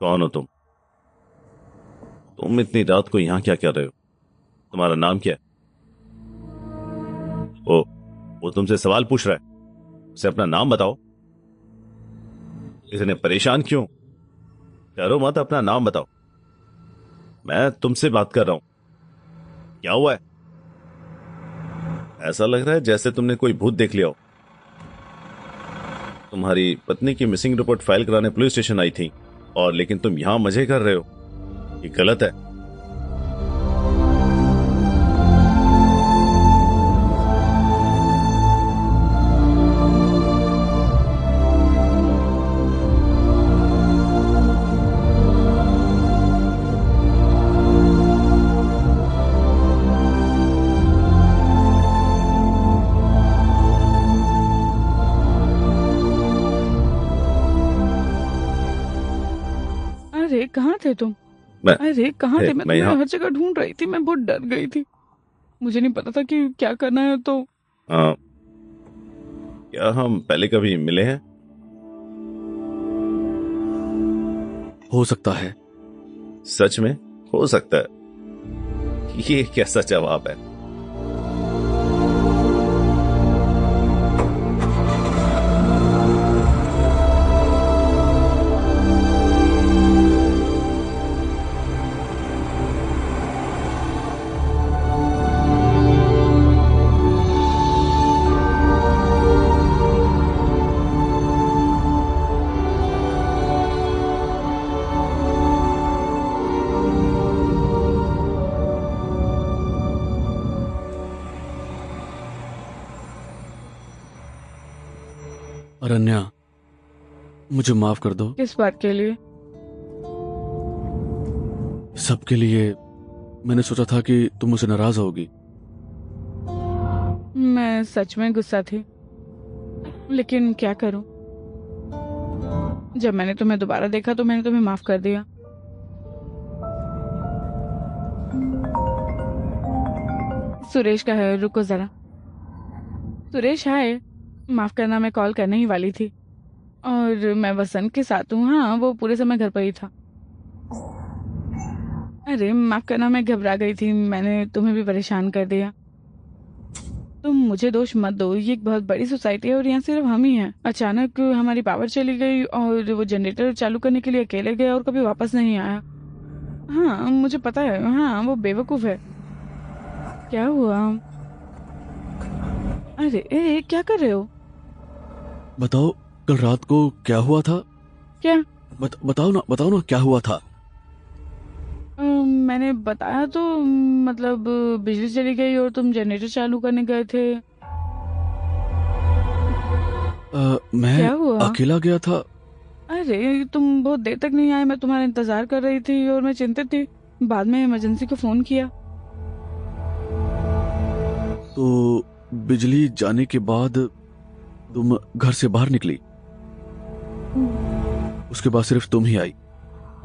कौन हो तुम? तुम इतनी रात को यहां क्या कर रहे हो? तुम्हारा नाम क्या है? वो तुमसे सवाल पूछ रहा है, उसे अपना नाम बताओ। इतने परेशान क्यों? डरो मत, अपना नाम बताओ। मैं तुमसे बात कर रहा हूं। क्या हुआ है? ऐसा लग रहा है जैसे तुमने कोई भूत देख लिया हो। तुम्हारी पत्नी की मिसिंग रिपोर्ट फाइल कराने पुलिस स्टेशन आई थी, और लेकिन तुम यहां मजे कर रहे हो। ये गलत है। अरे कहाँ थे तुम? अरे कहाँ थे? मैं तुम्हें हर जगह ढूंढ रही थी। मैं बहुत डर गई थी। मुझे नहीं पता था कि क्या करना है। तो क्या हम पहले कभी मिले हैं? हो सकता है। सच में हो सकता है? ये कैसा जवाब है? अरन्या, मुझे माफ कर दो। किस बात के लिए? सबके लिए। मैंने सोचा था कि तुम मुझसे नाराज होगी। मैं सच में गुस्सा थी, लेकिन क्या करूं? जब मैंने तुम्हें दोबारा देखा तो मैंने तुम्हें माफ कर दिया। सुरेश का है, रुको जरा। सुरेश हाय, माफ करना, मैं कॉल करने ही वाली थी। और मैं वसंत के साथ हूँ। हाँ, वो पूरे समय घर पर ही था। अरे माफ करना, मैं घबरा गई थी। मैंने तुम्हें भी परेशान कर दिया। तुम मुझे दोष मत दो। ये एक बहुत बड़ी सोसाइटी है और यहाँ सिर्फ हम ही हैं। अचानक हमारी पावर चली गई और वो जनरेटर चालू करने के लिए अकेले गया और कभी वापस नहीं आया। हाँ मुझे पता है। हाँ वो बेवकूफ है। क्या हुआ? अरे क्या कर रहे हो? बताओ, कल रात को क्या हुआ था? क्या? बताओ ना क्या हुआ था? मैंने बताया तो, मतलब बिजली चली गई और तुम जनरेटर चालू करने गए थे। मैं क्या हुआ? अकेला गया था। अरे तुम बहुत देर तक नहीं आए। मैं तुम्हारा इंतजार कर रही थी और मैं चिंतित थी। बाद में इमरजेंसी को फोन किया। तो बिजली जाने के बाद तुम घर से बाहर निकली। उसके बाद सिर्फ तुम ही आई।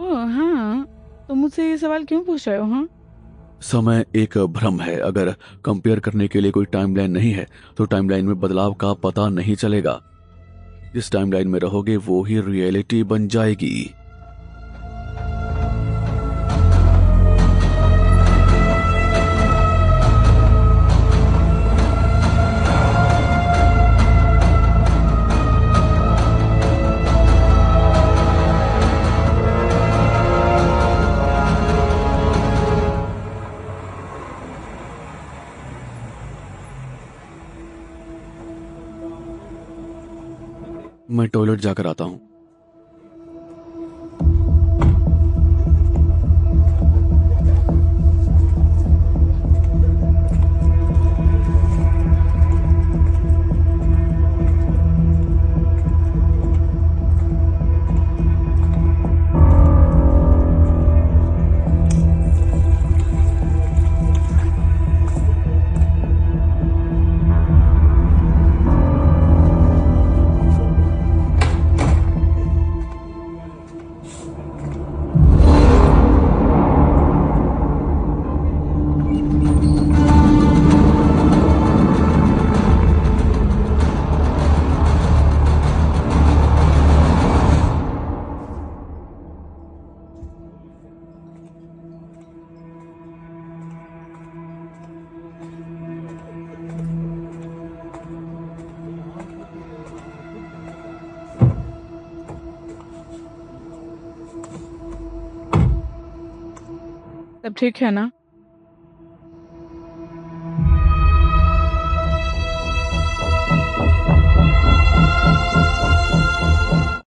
ओह हाँ, तुम मुझसे ये सवाल क्यों पूछ रहे हो? हाँ, समय एक भ्रम है। अगर कंपेयर करने के लिए कोई टाइमलाइन नहीं है तो टाइमलाइन में बदलाव का पता नहीं चलेगा। जिस टाइमलाइन में रहोगे वो ही रियलिटी बन जाएगी। मैं टॉयलेट जाकर आता हूँ। सब ठीक है ना?